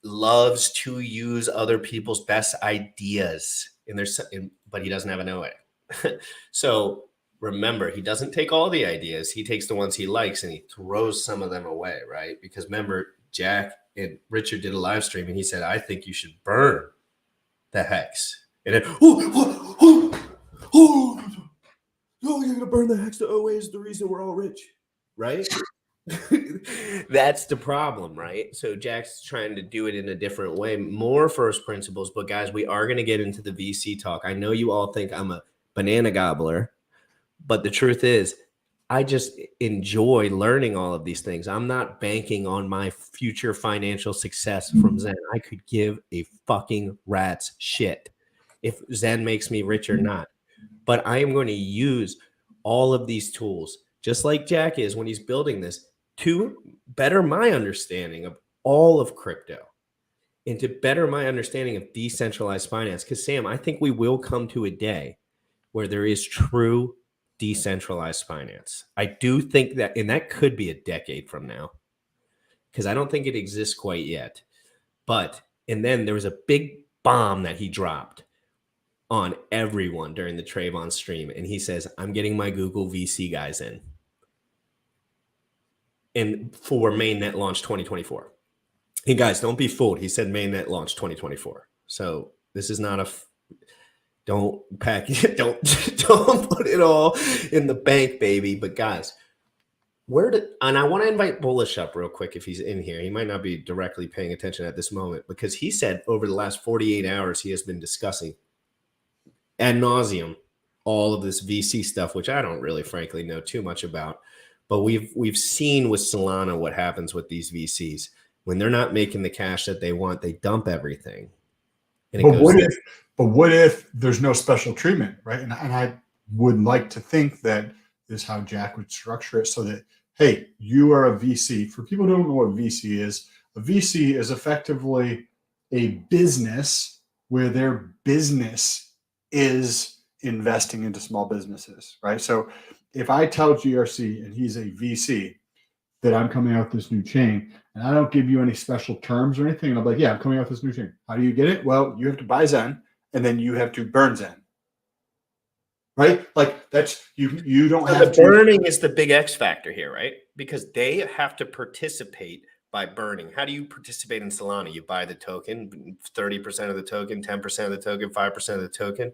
loves to use other people's best ideas. But he doesn't have an OA. So remember, he doesn't take all the ideas. He takes the ones he likes and he throws some of them away, right? Because remember, Jack and Richard did a live stream and he said, I think you should burn the hex. And then, you're going to burn the hex. The OA is the reason we're all rich, right? That's the problem, right? So Jack's trying to do it in a different way, more first principles. But guys, we are going to get into the VC talk. I know you all think I'm a banana gobbler, but the truth is, I just enjoy learning all of these things. I'm not banking on my future financial success from Zen. I could give a fucking rat's shit if Zen makes me rich or not. But I am going to use all of these tools, just like Jack is when he's building this, to better my understanding of all of crypto and to better my understanding of decentralized finance. Because, Sam, I think we will come to a day where there is true decentralized finance. I do think that, and that could be a decade from now, because I don't think it exists quite yet. But, and then there was a big bomb that he dropped on everyone during the Trayvon stream. And he says, I'm getting my Google VC guys in. And for mainnet launch 2024. Hey guys, don't be fooled. He said mainnet launch 2024. So this is not a, don't pack it, don't put it all in the bank, baby. But guys, and I want to invite Bullish up real quick if he's in here. He might not be directly paying attention at this moment because he said over the last 48 hours, he has been discussing ad nauseum all of this VC stuff, which I don't really frankly know too much about. But we've seen with Solana what happens with these VCs. When they're not making the cash that they want, they dump everything. And what if there's no special treatment, right? And I would like to think that is how Jack would structure it so that, hey, you are a VC. For people who don't know what VC is, a VC is effectively a business where their business is investing into small businesses, right? So if I tell GRC and he's a VC that I'm coming out with this new chain and I don't give you any special terms or anything, and I'm like, yeah, I'm coming out with this new chain. How do you get it? Well, you have to buy Zen and then you have to burn Zen. Right? Like that's you don't have to. Burning is the big X factor here, right? Because they have to participate by burning. How do you participate in Solana? You buy the token, 30% of the token, 10% of the token, 5% of the token.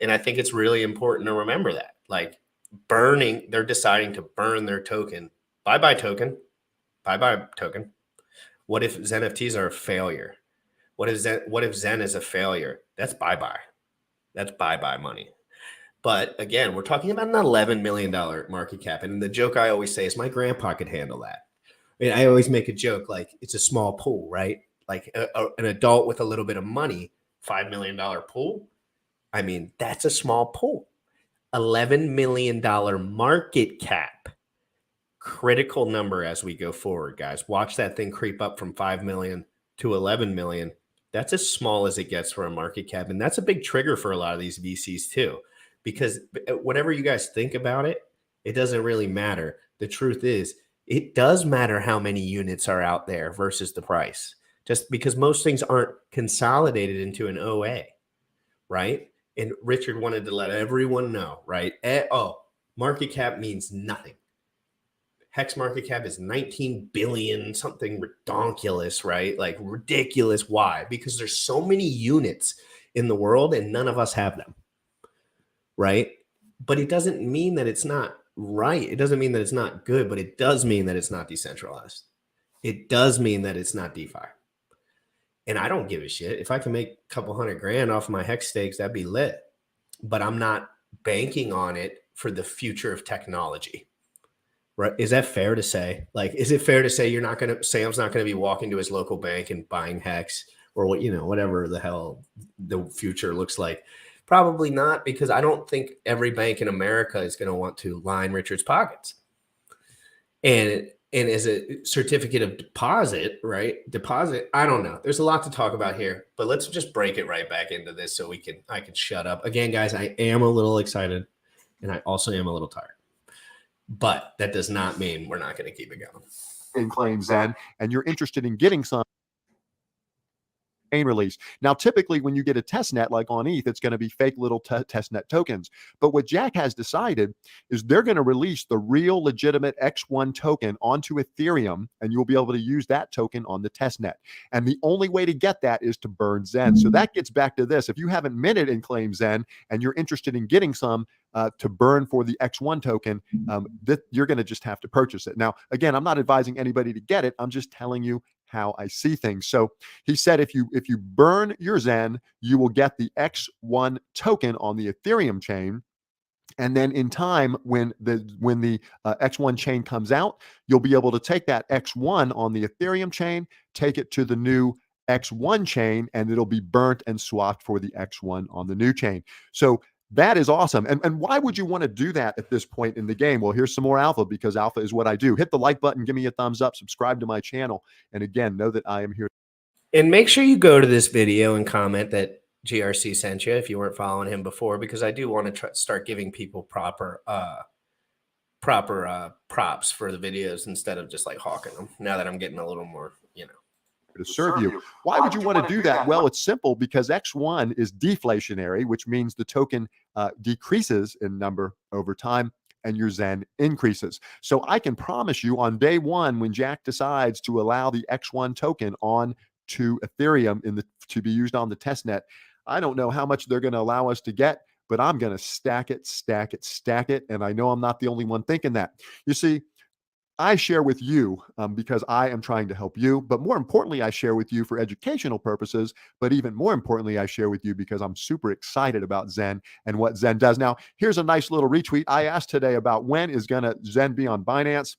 And I think it's really important to remember that. Like burning, they're deciding to burn their token. Bye-bye token. Bye-bye token. What if NFTs are a failure? What if Zen is a failure? That's bye-bye. That's bye-bye money. But again, we're talking about an $11 million market cap. And the joke I always say is my grandpa could handle that. I mean, I always make a joke like it's a small pool, right? Like an adult with a little bit of money, $5 million pool. I mean, that's a small pool. $11 million market cap. Critical number as we go forward, guys. Watch that thing creep up from 5 million to 11 million. That's as small as it gets for a market cap. And that's a big trigger for a lot of these VCs too. Because whatever you guys think about it, it doesn't really matter. The truth is, it does matter how many units are out there versus the price. Just because most things aren't consolidated into an OA, right? And Richard wanted to let everyone know, right? Market cap means nothing. Hex market cap is 19 billion, something ridiculous, right? Like ridiculous. Why? Because there's so many units in the world and none of us have them. Right? But it doesn't mean that it's not right. It doesn't mean that it's not good, but it does mean that it's not decentralized. It does mean that it's not DeFi. And I don't give a shit. If I can make a couple $100,000 off my Hex stakes, that'd be lit. But I'm not banking on it for the future of technology. Right? Is that fair to say? Like, is it fair to say Sam's not going to be walking to his local bank and buying Hex or whatever the hell the future looks like? Probably not, because I don't think every bank in America is going to want to line Richard's pockets. And as a certificate of deposit, right? I don't know. There's a lot to talk about here, but let's just break it right back into this so I can shut up. Again, guys, I am a little excited and I also am a little tired. But that does not mean we're not going to keep it going. In claim Zen, and you're interested in getting some release. Now, typically when you get a testnet like on ETH, it's going to be fake little testnet tokens. But what Jack has decided is they're going to release the real legitimate X1 token onto Ethereum, and you'll be able to use that token on the testnet. And the only way to get that is to burn Zen. So that gets back to this. If you haven't minted in claim Zen and you're interested in getting some to burn for the X1 token, you're going to just have to purchase it. Now, again, I'm not advising anybody to get it. I'm just telling you how I see things. So he said, if you burn your Zen, you will get the X1 token on the Ethereum chain. And then in time, when the X1 chain comes out, you'll be able to take that X1 on the Ethereum chain, take it to the new X1 chain, and it'll be burnt and swapped for the X1 on the new chain. So that is awesome. And why would you want to do that at this point in the game? Well, here's some more alpha, because alpha is what I do. Hit the like button, give me a thumbs up, subscribe to my channel. And again, know that I am here. And make sure you go to this video and comment that GRC sent you if you weren't following him before, because I do want to start giving people proper proper props for the videos instead of just like hawking them. Now that I'm getting a little more, to serve you. Why would you want to do that? Well, it's simple because X1 is deflationary, which means the token decreases in number over time and your Zen increases. So I can promise you on day one, when Jack decides to allow the X1 token on to Ethereum to be used on the testnet, I don't know how much they're going to allow us to get, but I'm going to stack it, stack it, stack it. And I know I'm not the only one thinking that. You see, I share with you because I am trying to help you, but more importantly, I share with you for educational purposes, but even more importantly, I share with you because I'm super excited about Zen and what Zen does. Now, here's a nice little retweet. I asked today about when is Zen be on Binance.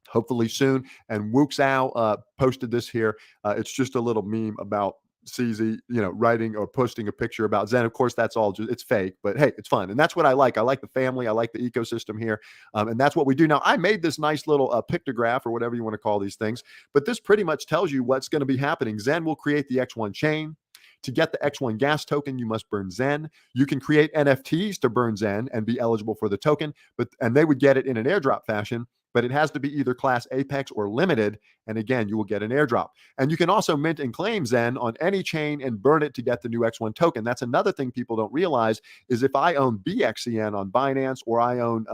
Hopefully soon. And Wuxao posted this here. It's just a little meme about CZ, writing or posting a picture about Zen. Of course, that's all it's fake, but hey, it's fun. And that's what I like. I like the family. I like the ecosystem here. And that's what we do. Now, I made this nice little pictograph or whatever you want to call these things, but this pretty much tells you what's going to be happening. Zen will create the X1 chain. To get the X1 gas token, you must burn Zen. You can create NFTs to burn Zen and be eligible for the token, and they would get it in an airdrop fashion, but it has to be either class Apex or limited. And again, you will get an airdrop. And you can also mint and claim Zen on any chain and burn it to get the new X1 token. That's another thing people don't realize is if I own BXCN on Binance or I own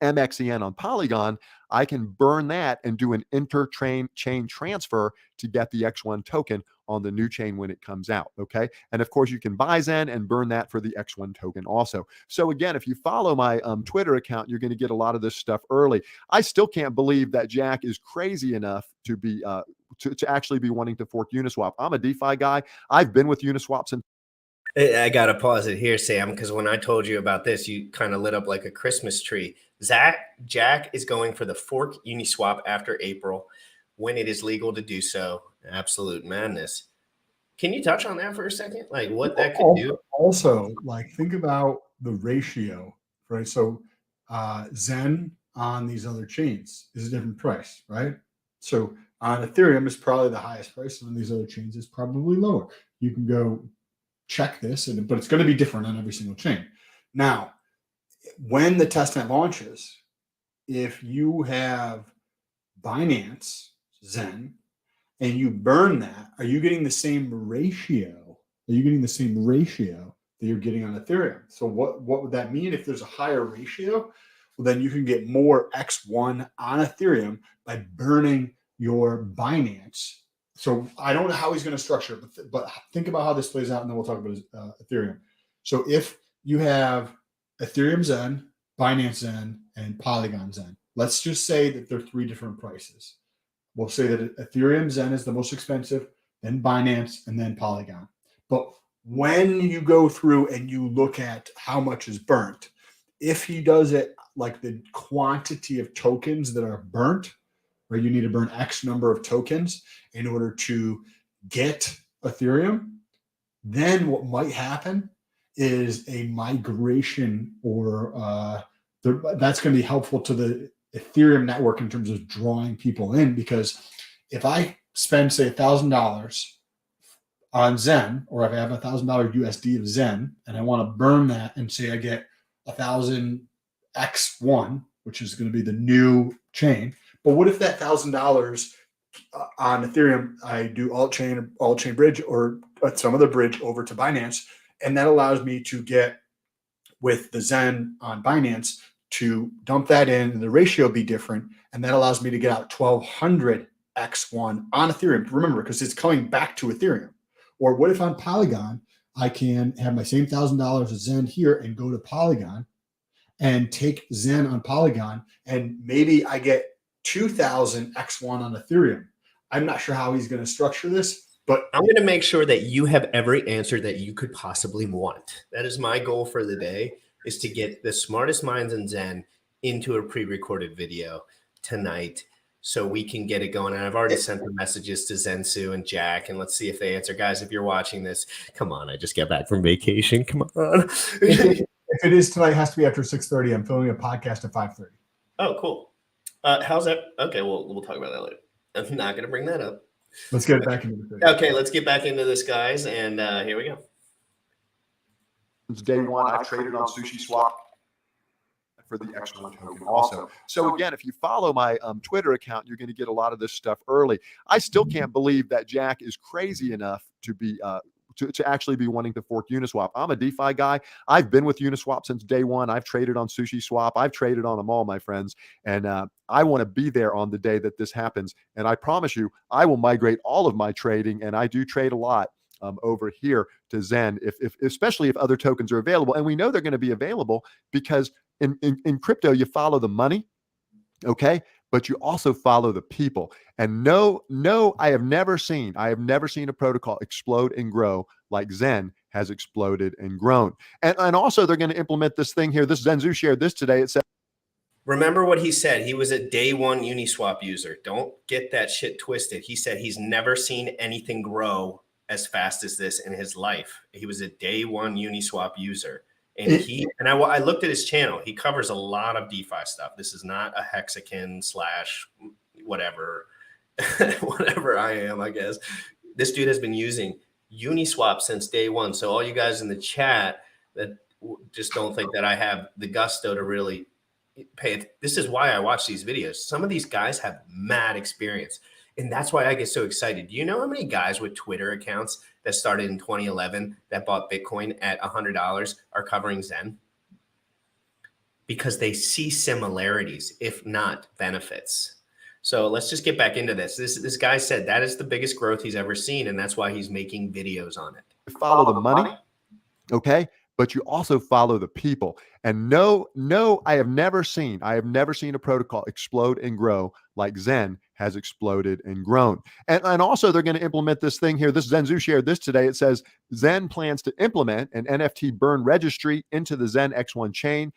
MXEN on Polygon, I can burn that and do an inter-chain transfer to get the X1 token on the new chain when it comes out, okay? And of course, you can buy Zen and burn that for the X1 token also. So again, if you follow my Twitter account, you're going to get a lot of this stuff early. I still can't believe that Jack is crazy enough to be to actually be wanting to fork Uniswap. I'm a DeFi guy. I've been with Uniswap since. I got to pause it here, Sam, because when I told you about this, you kind of lit up like a Christmas tree. Jack is going for the fork Uniswap after April when it is legal to do so. Absolute madness. Can you touch on that for a second? Like what that could do? Also, like think about the ratio, right? So Zen on these other chains is a different price, right? So on Ethereum is probably the highest price, and on these other chains is probably lower. You can go check this, but it's going to be different on every single chain. Now, when the testnet launches, if you have Binance Zen and you burn that, are you getting the same ratio? Are you getting the same ratio that you're getting on Ethereum? So what would that mean if there's a higher ratio? Well, then you can get more X1 on Ethereum by burning your Binance. So I don't know how he's going to structure it, but think about how this plays out, and then we'll talk about Ethereum. So if you have Ethereum Zen, Binance Zen, and Polygon Zen, let's just say that they're three different prices. We'll say that Ethereum Zen is the most expensive, then Binance, and then Polygon. But when you go through and you look at how much is burnt, if he does it like the quantity of tokens that are burnt, where you need to burn X number of tokens in order to get Ethereum, then what might happen is a migration, or that's going to be helpful to the Ethereum network in terms of drawing people in. Because if I spend, say, $1,000 on Zen, or if I have $1,000 USD of Zen and I want to burn that and say I get 1,000 X1, which is going to be the new chain. But what if that $1,000 on Ethereum, I do alt-chain bridge or some other bridge over to Binance, and that allows me to get with the Zen on Binance to dump that in, and the ratio be different, and that allows me to get out 1,200 X1 on Ethereum. Remember, because it's coming back to Ethereum. Or what if on Polygon, I can have my same $1,000 of Zen here and go to Polygon and take Zen on Polygon, and maybe I get 2,000 X1 on Ethereum. I'm not sure how he's going to structure this, but I'm going to make sure that you have every answer that you could possibly want. That is my goal for the day, is to get the smartest minds in Zen into a pre-recorded video tonight so we can get it going. And I've already sent the messages to Zensu and Jack, and let's see if they answer. Guys, if you're watching this, come on, I just got back from vacation. Come on. If it is tonight, it has to be after 6:30. I'm filming a podcast at 5:30. Oh, cool. How's that? Okay, we'll talk about that later. I'm not going to bring that up. Let's get back into the video. Okay, let's get back into this, guys, and here we go. Since day one, I've traded on Sushi Swap. for the X1 token also. So again, if you follow my Twitter account, you're going to get a lot of this stuff early. I still can't believe that Jack is crazy enough to be to actually be wanting to fork Uniswap. I'm a DeFi guy. I've been with Uniswap since day one. I've traded on SushiSwap. I've traded on them all, my friends. And I want to be there on the day that this happens. And I promise you, I will migrate all of my trading, and I do trade a lot over here to Zen, if especially if other tokens are available. And we know they're going to be available because in crypto, you follow the money, okay? But you also follow the people. And no, I have never seen a protocol explode and grow like Zen has exploded and grown. And also they're going to implement this thing here. This Zenzu shared this today. It said, remember what he said. He was a day one Uniswap user. Don't get that shit twisted. He said he's never seen anything grow as fast as this in his life. He was a day one Uniswap user. And I looked at his channel. He covers a lot of DeFi stuff. This is not a hexagon / whatever, whatever I am, I guess. This dude has been using Uniswap since day one. So all you guys in the chat that just don't think that I have the gusto to really pay it. This is why I watch these videos. Some of these guys have mad experience. And that's why I get so excited. Do you know how many guys with Twitter accounts that started in 2011 that bought Bitcoin at $100 are covering Zen? Because they see similarities, if not benefits. So let's just get back into this. This guy said that is the biggest growth he's ever seen, and that's why he's making videos on it. Follow the money, okay? But you also follow the people. And no, I have never seen a protocol explode and grow like Zen has exploded and grown. And also they're going to implement this thing here. This Zenzu shared this today. It says Zen plans to implement an NFT burn registry into the Zen X1 chain.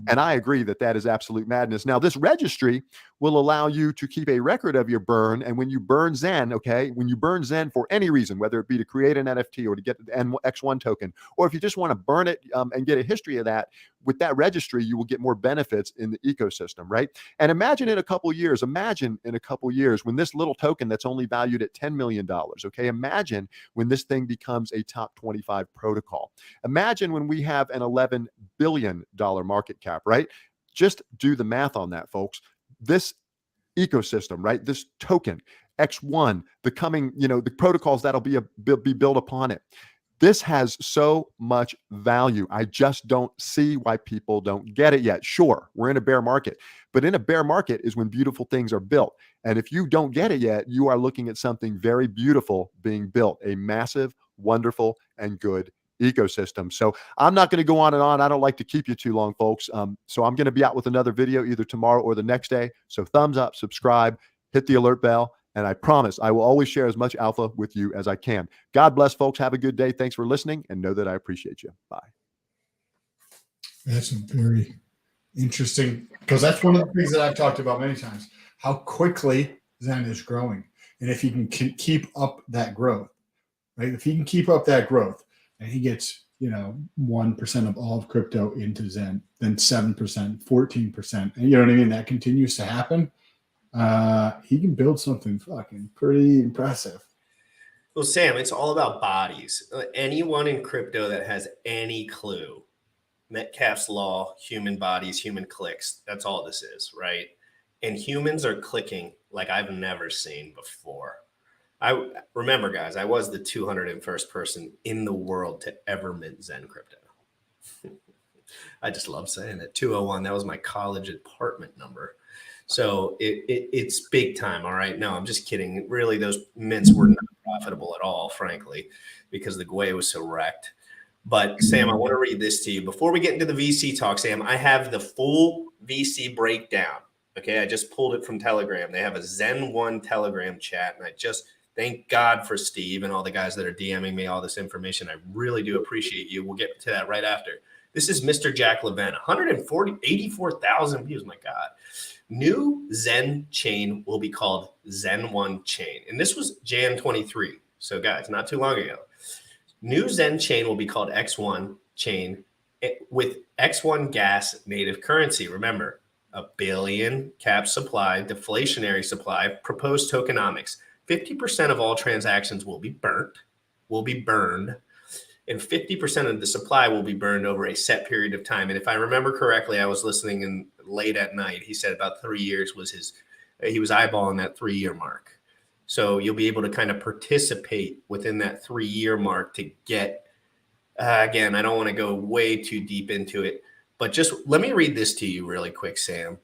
And I agree that that is absolute madness. Now, this registry will allow you to keep a record of your burn. And when you burn Zen, okay, when you burn Zen for any reason, whether it be to create an NFT or to get the X1 token, or if you just want to burn it and get a history of that, with that registry, you will get more benefits in the ecosystem, right? And imagine in a couple years when this little token that's only valued at $10 million, okay? Imagine when this thing becomes a top 25 protocol. Imagine when we have an $11 billion market cap, right? Just do the math on that, folks. This ecosystem, right? This token, X1, the coming, the protocols that'll be built upon it. This has so much value. I just don't see why people don't get it yet. Sure, we're in a bear market, but in a bear market is when beautiful things are built. And if you don't get it yet, you are looking at something very beautiful being built, a massive, wonderful, and good ecosystem. So I'm not going to go on and on. I don't like to keep you too long, folks. So I'm going to be out with another video either tomorrow or the next day. So thumbs up, subscribe, hit the alert bell. And I promise I will always share as much alpha with you as I can. God bless, folks. Have a good day. Thanks for listening, and know that I appreciate you. Bye. That's a very interesting, because that's one of the things that I've talked about many times, how quickly Zen is growing. And if he can keep up that growth, right? If he can keep up that growth and he gets, 1% of all of crypto into Zen, then 7%, 14%, and you know what I mean? That continues to happen. He can build something fucking pretty impressive. Well, Sam, it's all about bodies. Anyone in crypto that has any clue, Metcalfe's law, human bodies, human clicks, that's all this is, right? And humans are clicking like I've never seen before. I remember, guys, I was the 201st person in the world to ever mint Zen crypto. I just love saying it. 201, that was my college apartment number. So it's big time. All right. No, I'm just kidding. Really, those mints were not profitable at all, frankly, because the Gwei was so wrecked. But Sam, I want to read this to you. Before we get into the VC talk, Sam, I have the full VC breakdown. Okay. I just pulled it from Telegram. They have a Zen 1 Telegram chat. And I just thank God for Steve and all the guys that are DMing me all this information. I really do appreciate you. We'll get to that right after. This is Mr. Jack Levin, 84,000 views. My God. New Zen chain will be called Zen 1 chain. And this was Jan 23. So guys, not too long ago. New Zen chain will be called X1 chain with X1 gas native currency. Remember, a billion cap supply, deflationary supply, proposed tokenomics. 50% of all transactions will be burned. and 50% of the supply will be burned over a set period of time. And if I remember correctly, I was listening in late at night. He said about 3 years was he was eyeballing that 3-year mark. So you'll be able to kind of participate within that 3-year mark to get, again, I don't want to go way too deep into it, but just let me read this to you really quick, Sam.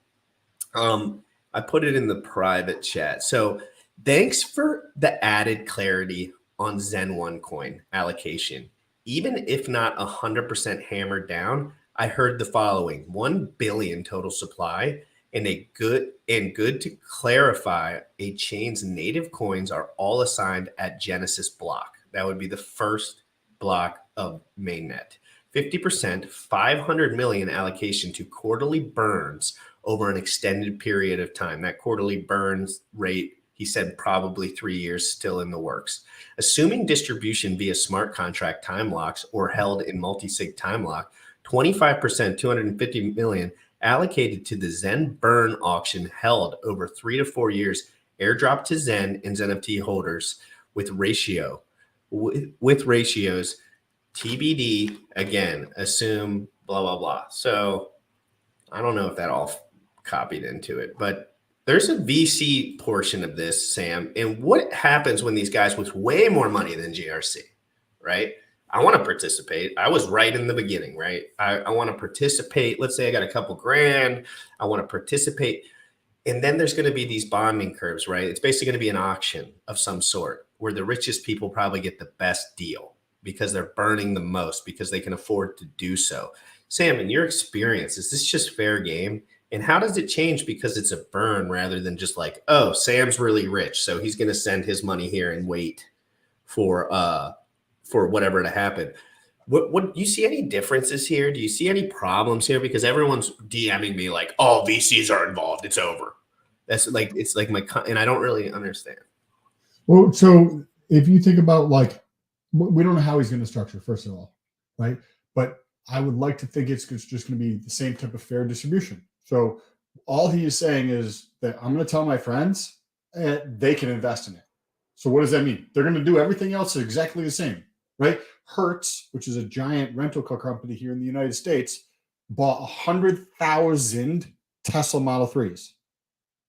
I put it in the private chat. So thanks for the added clarity on Zen1 coin allocation. Even if not 100% hammered down, I heard the following: 1 billion total supply, and good to clarify, a chain's native coins are all assigned at Genesis block. That would be the first block of mainnet. 50%, 500 million allocation to quarterly burns over an extended period of time. That quarterly burns rate, he said, probably 3 years, still in the works. Assuming distribution via smart contract time locks or held in multi-sig time lock, 25%, 250 million allocated to the Zen burn auction held over 3 to 4 years, airdrop to Zen and ZenFT holders with ratios TBD, again, assume blah, blah, blah. So I don't know if that all copied into it, but there's a VC portion of this, Sam. And what happens when these guys with way more money than GRC, right? I want to participate. I was right in the beginning, right? I want to participate. Let's say I got a couple grand. I want to participate. And then there's going to be these bonding curves, right? It's basically going to be an auction of some sort where the richest people probably get the best deal because they're burning the most because they can afford to do so. Sam, in your experience, is this just fair game? And how does it change because it's a burn rather than just like, oh, Sam's really rich, so he's going to send his money here and wait for whatever to happen? What do you see any differences here? Do you see any problems here? Because everyone's DMing me like, oh, VCs are involved, it's over. That's like, it's like and I don't really understand. Well, so if you think about, like, we don't know how he's going to structure, first of all, right? But I would like to think it's just going to be the same type of fair distribution. So all he is saying is that I'm going to tell my friends they can invest in it. So what does that mean? They're going to do everything else exactly the same, right? Hertz, which is a giant rental car company here in the United States, bought 100,000 Tesla Model 3s.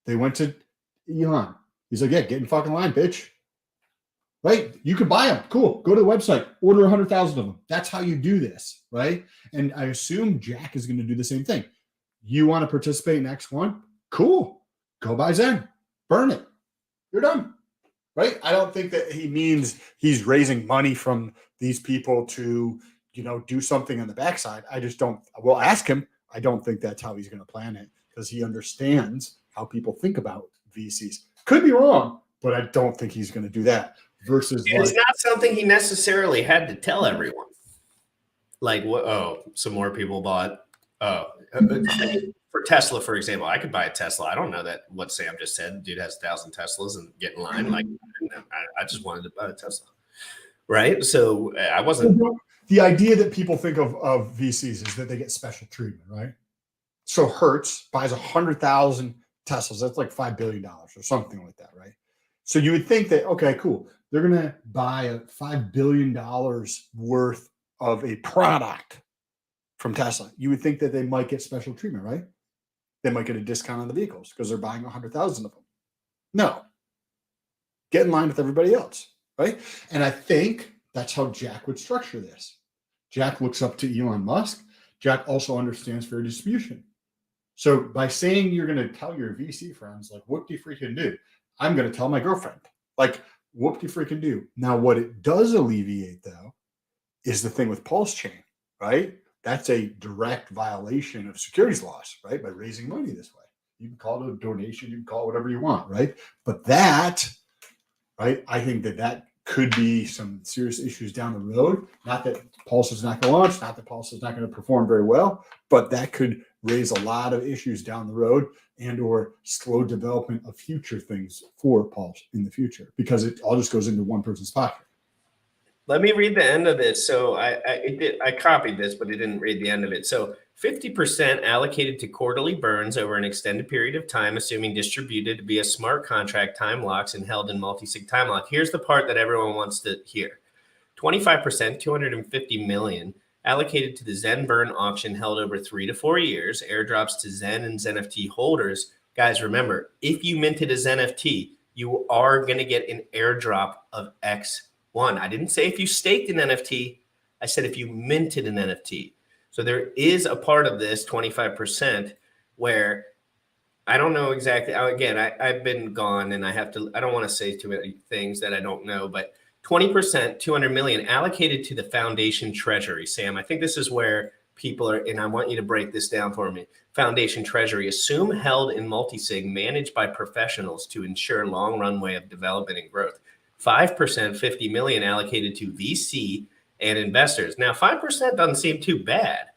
They went to Elon. He's like, yeah, get in fucking line, bitch. Right? You can buy them. Cool. Go to the website. Order 100,000 of them. That's how you do this, right? And I assume Jack is going to do the same thing. You want to participate in X1? Cool. Go buy Zen. Burn it. You're done. Right? I don't think that he means he's raising money from these people to, do something on the backside. I just don't. We'll ask him. I don't think that's how he's going to plan it because he understands how people think about VCs. Could be wrong, but I don't think he's going to do that. Versus, it's not something he necessarily had to tell everyone. Like, what? Oh, some more people bought. Oh, for Tesla, for example, I could buy a Tesla. I don't know that what Sam just said. Dude has 1,000 Teslas and get in line. Like, I just wanted to buy a Tesla, right? So I wasn't. The idea that people think of VCs is that they get special treatment, right? So Hertz buys 100,000 Teslas. That's like $5 billion or something like that, right? So you would think that, okay, cool. They're going to buy a $5 billion worth of a product from Tesla. You would think that they might get special treatment, right? They might get a discount on the vehicles because they're buying 100,000 of them. No. Get in line with everybody else, right? And I think that's how Jack would structure this. Jack looks up to Elon Musk. Jack also understands fair distribution. So by saying you're going to tell your VC friends, like, what do you freaking do? I'm going to tell my girlfriend. Like, what do you freaking do? Now, what it does alleviate, though, is the thing with Pulse Chain, right? That's a direct violation of securities laws, right? By raising money this way. You can call it a donation. You can call it whatever you want, right? But that, right, I think that could be some serious issues down the road. Not that Pulse is not going to launch, not that Pulse is not going to perform very well, but that could raise a lot of issues down the road and or slow development of future things for Pulse in the future because it all just goes into one person's pocket. Let me read the end of this. So I copied this, but it didn't read the end of it. So 50% allocated to quarterly burns over an extended period of time, assuming distributed via smart contract time locks and held in multi-sig time lock. Here's the part that everyone wants to hear. 25%, 250 million allocated to the Zen burn auction held over 3 to 4 years, airdrops to Zen and ZenFT holders. Guys, remember, if you minted a ZenFT, you are going to get an airdrop of X1. I didn't say if you staked an NFT. I said if you minted an NFT. So there is a part of this 25% where I don't know exactly. Again, I've been gone and I don't want to say too many things that I don't know, but 20%, 200 million allocated to the foundation treasury. Sam, I think this is where people are, and I want you to break this down for me. Foundation treasury, assume held in multisig, managed by professionals to ensure long runway of development and growth. 5%, 50 million allocated to VC and investors. Now, 5% doesn't seem too bad.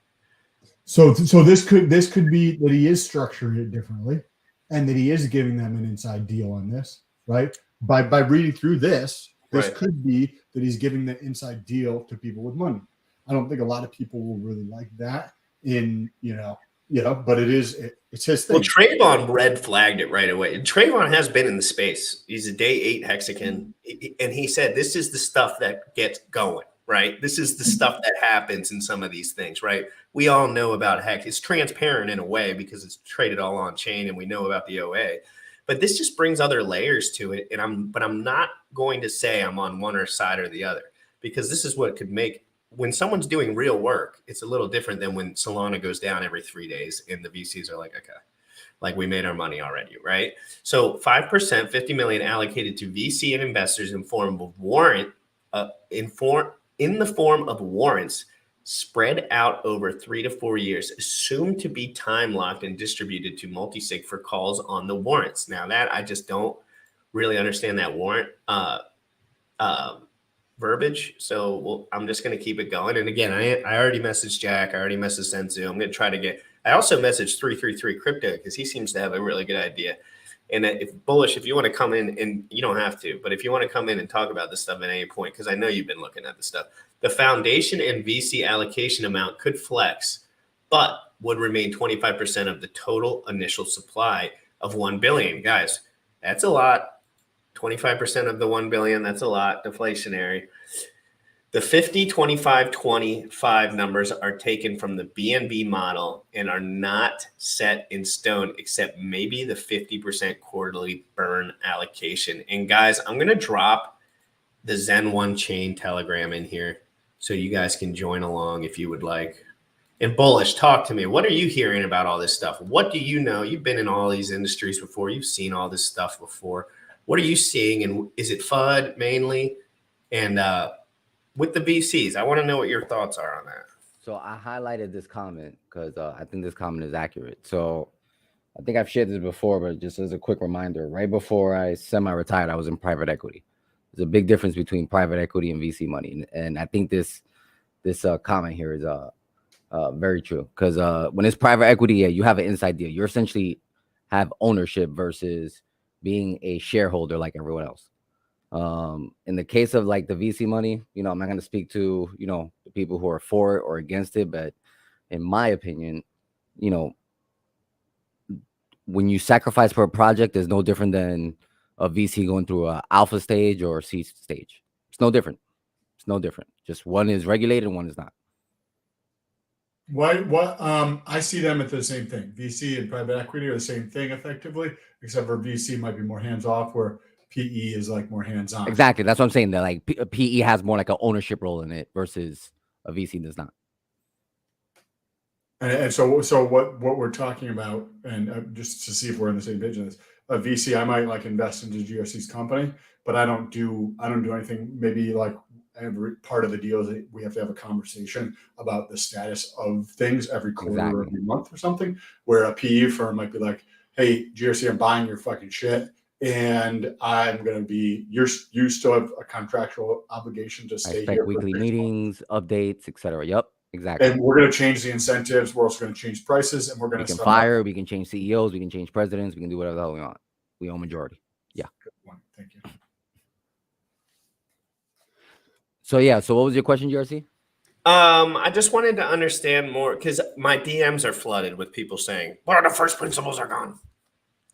So this could be that he is structuring it differently, and that he is giving them an inside deal on this, right? By reading through this Right. could be that he's giving the inside deal to people with money. I don't think a lot of people will really like that. But it's his thing. Well, Trayvon red flagged it right away. Trayvon has been in the space. He's a day 8 hexagon, and he said this is the stuff that gets going. Right. This is the stuff that happens in some of these things. Right. We all know about Hex. It's transparent in a way because it's traded all on chain and we know about the OA. But this just brings other layers to it. And I'm not going to say I'm on one side or the other, because this is what could make, when someone's doing real work, it's a little different than when Solana goes down every 3 days and the VCs are like, okay, like we made our money already. Right. So 5%, 50 million allocated to VC and investors in form of warrant, in the form of warrants spread out over 3 to 4 years, assumed to be time locked and distributed to multisig for calls on the warrants. Now that I just don't really understand that warrant verbiage. So I'm just going to keep it going. And again, I already messaged Jack. I already messaged Senzu. I'm going to try to get, I also messaged 333 Crypto because he seems to have a really good idea. And if Bullish, if you want to come in, and you don't have to, but if you want to come in and talk about this stuff at any point, because I know you've been looking at this stuff, the foundation and VC allocation amount could flex, but would remain 25% of the total initial supply of 1 billion. Guys, that's a lot. 25% of the 1 billion, that's a lot. Deflationary. The 50, 25, 25 numbers are taken from the BNB model and are not set in stone, except maybe the 50% quarterly burn allocation. And guys, I'm going to drop the Zen 1 chain Telegram in here so you guys can join along if you would like. And Bullish, talk to me. What are you hearing about all this stuff? What do you know? You've been in all these industries before. You've seen all this stuff before. What are you seeing? And is it FUD mainly? And with the VCs, I want to know what your thoughts are on that. So I highlighted this comment because I think this comment is accurate. So I think I've shared this before, but just as a quick reminder, right before I semi-retired, I was in private equity. There's a big difference between private equity and VC money. And I think this comment here is very true, because when it's private equity, yeah, you have an inside deal. You essentially have ownership versus being a shareholder like everyone else. In the case of like the VC money, I'm not going to speak to, the people who are for it or against it. But in my opinion, when you sacrifice for a project, is no different than a VC going through an alpha stage or a seed stage. It's no different. It's no different. Just one is regulated and one is not. I see them at the same thing. VC and private equity are the same thing effectively, except for VC might be more hands off, where PE is like more hands on. Exactly. That's what I'm saying. That like PE has more like an ownership role in it versus a VC does not. And so what we're talking about, and just to see if we're on the same page on this, a VC, I might like invest into GRC's company, but I don't do anything. Maybe like every part of the deal is we have to have a conversation about the status of things every quarter or every month or something, where a PE firm might be like, hey, GRC, I'm buying your fucking shit, and I'm going to be, you still have a contractual obligation to stay here. Weekly meetings, updates, etc. Yep, exactly. And we're going to change the incentives. We're also going to change prices, and we're going to fire. We can change CEOs. We can change presidents. We can do whatever the hell we want. We own majority. Yeah. Good one. Thank you. So what was your question, GRC? I just wanted to understand more, because my DMs are flooded with people saying, "What are the first principles are gone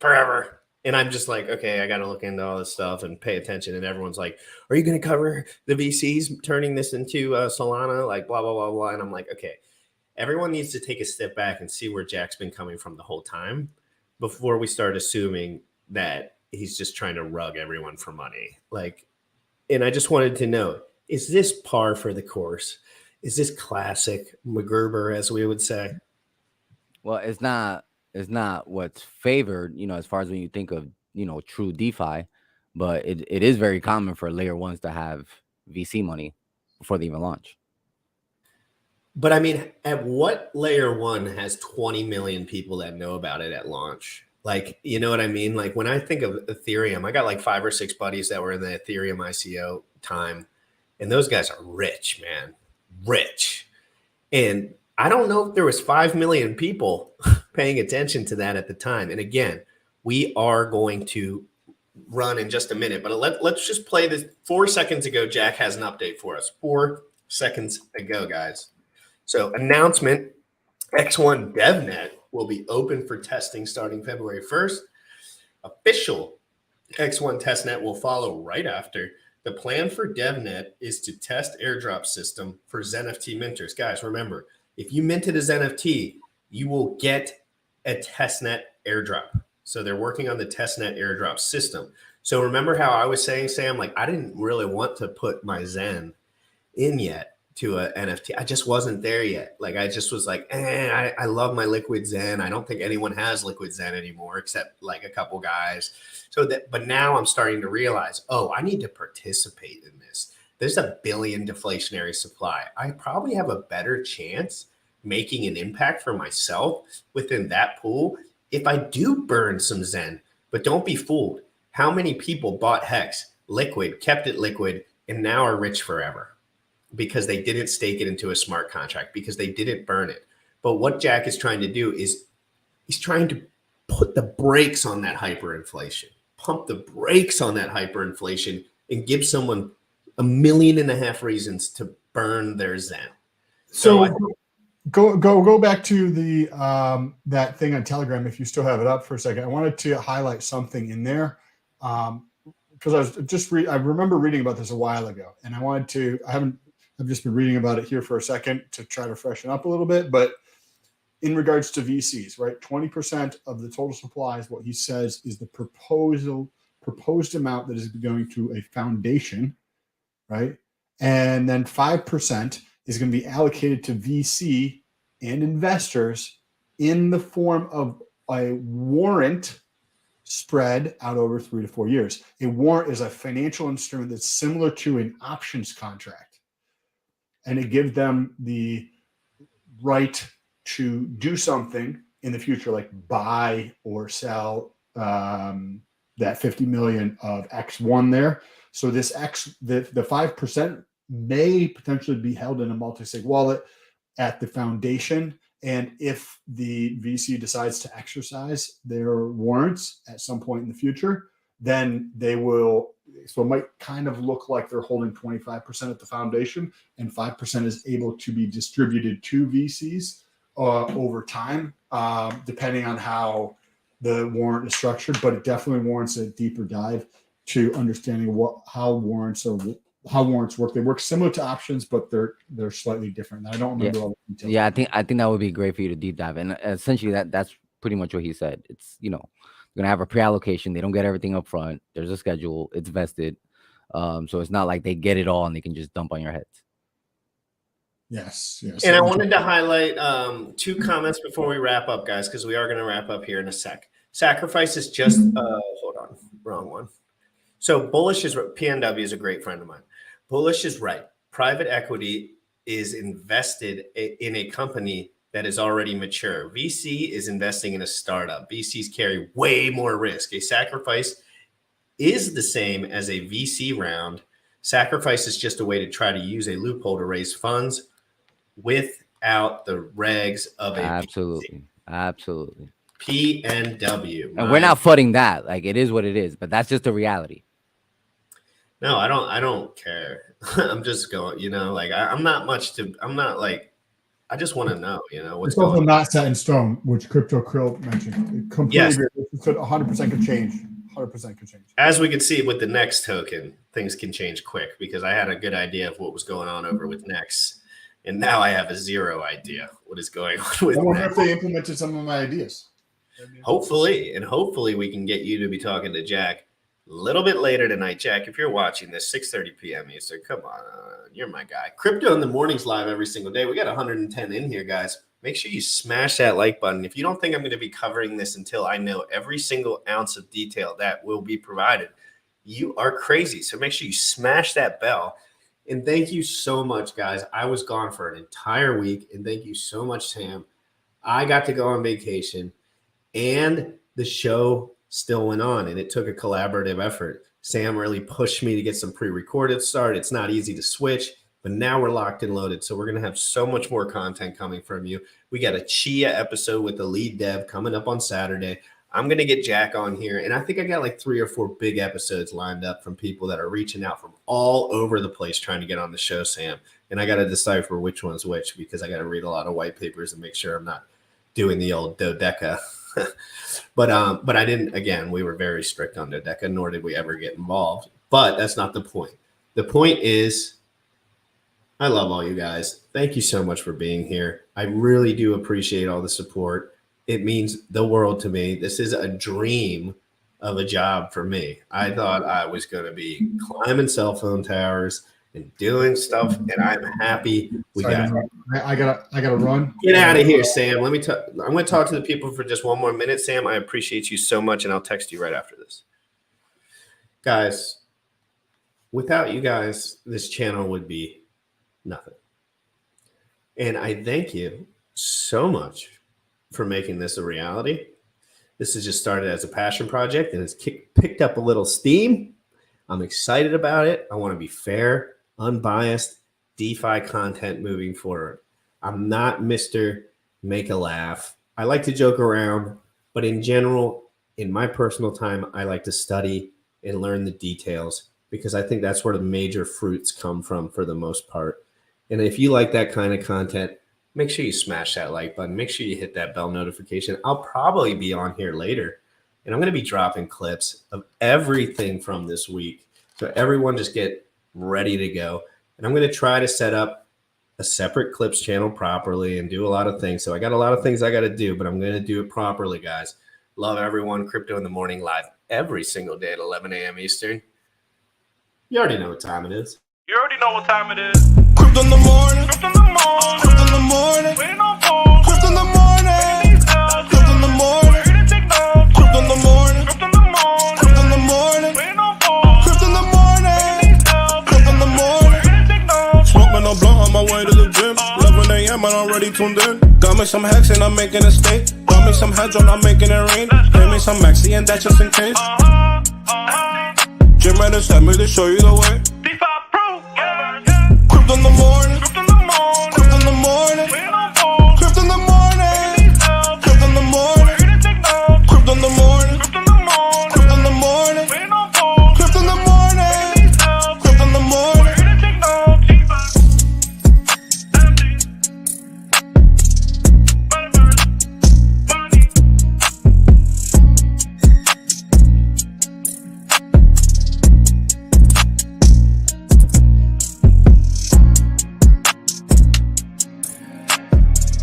forever?" And I'm just like, okay, I got to look into all this stuff and pay attention. And everyone's like, are you going to cover the VCs turning this into Solana? Like blah, blah, blah, blah. And I'm like, okay, everyone needs to take a step back and see where Jack's been coming from the whole time before we start assuming that he's just trying to rug everyone for money. Like, and I just wanted to know, is this par for the course? Is this classic McGerber, as we would say? Well, it's not what's favored, as far as when you think of, true DeFi, but it is very common for layer ones to have VC money before they even launch. But I mean, at what layer one has 20 million people that know about it at launch? Like, you know what I mean? Like when I think of Ethereum, I got like 5 or 6 buddies that were in the Ethereum ICO time, and those guys are rich, man, rich. And I don't know if there was 5 million people paying attention to that at the time. And again, we are going to run in just a minute, but let's just play this. 4 seconds ago, Jack has an update for us. 4 seconds ago, guys. So announcement, X1 DevNet will be open for testing starting February 1st. Official X1 testnet will follow right after. The plan for DevNet is to test airdrop system for Xenft minters. Guys, remember, if you minted a Xenft, you will get a testnet airdrop. So they're working on the testnet airdrop system. So remember how I was saying, Sam, like I didn't really want to put my Zen in yet to a NFT. I just wasn't there yet. Like I just was like, I love my liquid Zen. I don't think anyone has liquid Zen anymore except like a couple guys. But now I'm starting to realize, I need to participate in this. There's a billion deflationary supply. I probably have a better chance making an impact for myself within that pool if I do burn some Zen. But don't be fooled. How many people bought Hex, liquid, kept it liquid, and now are rich forever? Because they didn't stake it into a smart contract, because they didn't burn it. But what Jack is trying to do is he's trying to put the brakes on that hyperinflation, pump the brakes on that hyperinflation, and give someone 1.5 million reasons to burn their Zen. So go back to the that thing on Telegram if you still have it up for a second. I wanted to highlight something in there because I remember reading about this a while ago, and I've just been reading about it here for a second to try to freshen up a little bit. But in regards to VCs, right, 20% of the total supply is what he says is the proposed amount that is going to a foundation, right? And then 5% is going to be allocated to VC and investors in the form of a warrant spread out over 3 to 4 years. A warrant is a financial instrument that's similar to an options contract. And it gives them the right to do something in the future, like buy or sell that 50 million of X1 there. So this the 5% may potentially be held in a multi-sig wallet at the foundation. And if the VC decides to exercise their warrants at some point in the future, then they will. So it might kind of look like they're holding 25% at the foundation, and 5% is able to be distributed to VCs over time, depending on how the warrant is structured. But it definitely warrants a deeper dive to understanding how warrants work. They work similar to options, but they're slightly different. I don't remember all the details. Yeah, I think that would be great for you to deep dive. And essentially that's pretty much what he said. It's, you're gonna have a pre-allocation. They don't get everything up front. There's a schedule, it's vested. So it's not like they get it all and they can just dump on your heads. Yes. And I wanted to highlight 2 comments before we wrap up, guys, because we are going to wrap up here in a sec. Sacrifice is just hold on, wrong one. So Bullish is PNW is a great friend of mine. Bullish is right. Private equity is invested in a company that is already mature. VC is investing in a startup. VCs carry way more risk. A sacrifice is the same as a VC round. Sacrifice is just a way to try to use a loophole to raise funds without the regs of a absolutely PNW. And we're not footing that. Like, it is what it is, but that's just the reality. No, I don't care. I'm just going, I'm not like, I just want to know, what's it's also not set in stone, which Crypto Krill mentioned. Completely, yes. It could 100% could change. 100% could change. As we can see with the next token, things can change quick because I had a good idea of what was going on over with Next. And now I have a zero idea what is going on with I wonder Next. if they implemented some of my ideas. Hopefully we can get you to be talking to Jack a little bit later tonight. Jack, if you're watching this, 6:30 p.m. Eastern, come on, you're my guy. Crypto in the Mornings live every single day. We got 110 in here, guys. Make sure you smash that like button. If you don't think I'm going to be covering this until I know every single ounce of detail that will be provided, you are crazy. So make sure you smash that bell. And thank you so much, guys. I was gone for an entire week, and thank you so much, Sam. I got to go on vacation, and the show still went on, and it took a collaborative effort. Sam really pushed me to get some pre-recorded started. It's not easy to switch, but now we're locked and loaded. So we're going to have so much more content coming from you. We got a Chia episode with the lead dev coming up on Saturday. I'm going to get Jack on here, and I think I got like 3 or 4 big episodes lined up from people that are reaching out from all over the place trying to get on the show, Sam. And I got to decipher which one's which because I got to read a lot of white papers and make sure I'm not doing the old dodeca. But I didn't, again, we were very strict on dodeca, nor did we ever get involved. But that's not the point. The point is, I love all you guys. Thank you so much for being here. I really do appreciate all the support. It means the world to me. This is a dream of a job for me. I thought I was going to be climbing cell phone towers and doing stuff, and I'm happy we got. I gotta run. Get out of here, Sam. I'm going to talk to the people for just one more minute, Sam. I appreciate you so much, and I'll text you right after this. Guys, without you guys, this channel would be nothing. And I thank you so much for making this a reality. This has just started as a passion project, and it's picked up a little steam. I'm excited about it. I want to be fair, unbiased DeFi content moving forward. I'm not Mr. Make a Laugh. I like to joke around, but in general, in my personal time, I like to study and learn the details because I think that's where the major fruits come from for the most part. And if you like that kind of content, make sure you smash that like button. Make sure you hit that bell notification. I'll probably be on here later, and I'm going to be dropping clips of everything from this week. So everyone just get ready to go. And I'm going to try to set up a separate clips channel properly and do a lot of things. So I got a lot of things I got to do, but I'm going to do it properly, guys. Love everyone. Crypto in the Morning live every single day at 11 a.m. Eastern. You already know what time it is. You already know what time it is. Crypto in the morning. Crypto in the morning. Crypto in the morning. Waiting on phone. Crypto in the morning. Crypto in the morning. Ready to take notes. Crypto in the morning. Crypto in the morning. Crypto in the morning. Waiting on phone. Crypto in the morning. Crypto in the morning. Ready to take notes. Smoking a blunt on my way to the gym. 11 a.m. I'm already tuned in. Got me some hacks and I'm making a stake. Got me some hedron, I'm making it rain. Pay me some maxi and that's just in case. Jim ready to send me to show you the way. DeFi Pro. Yeah. Crypto in the morning.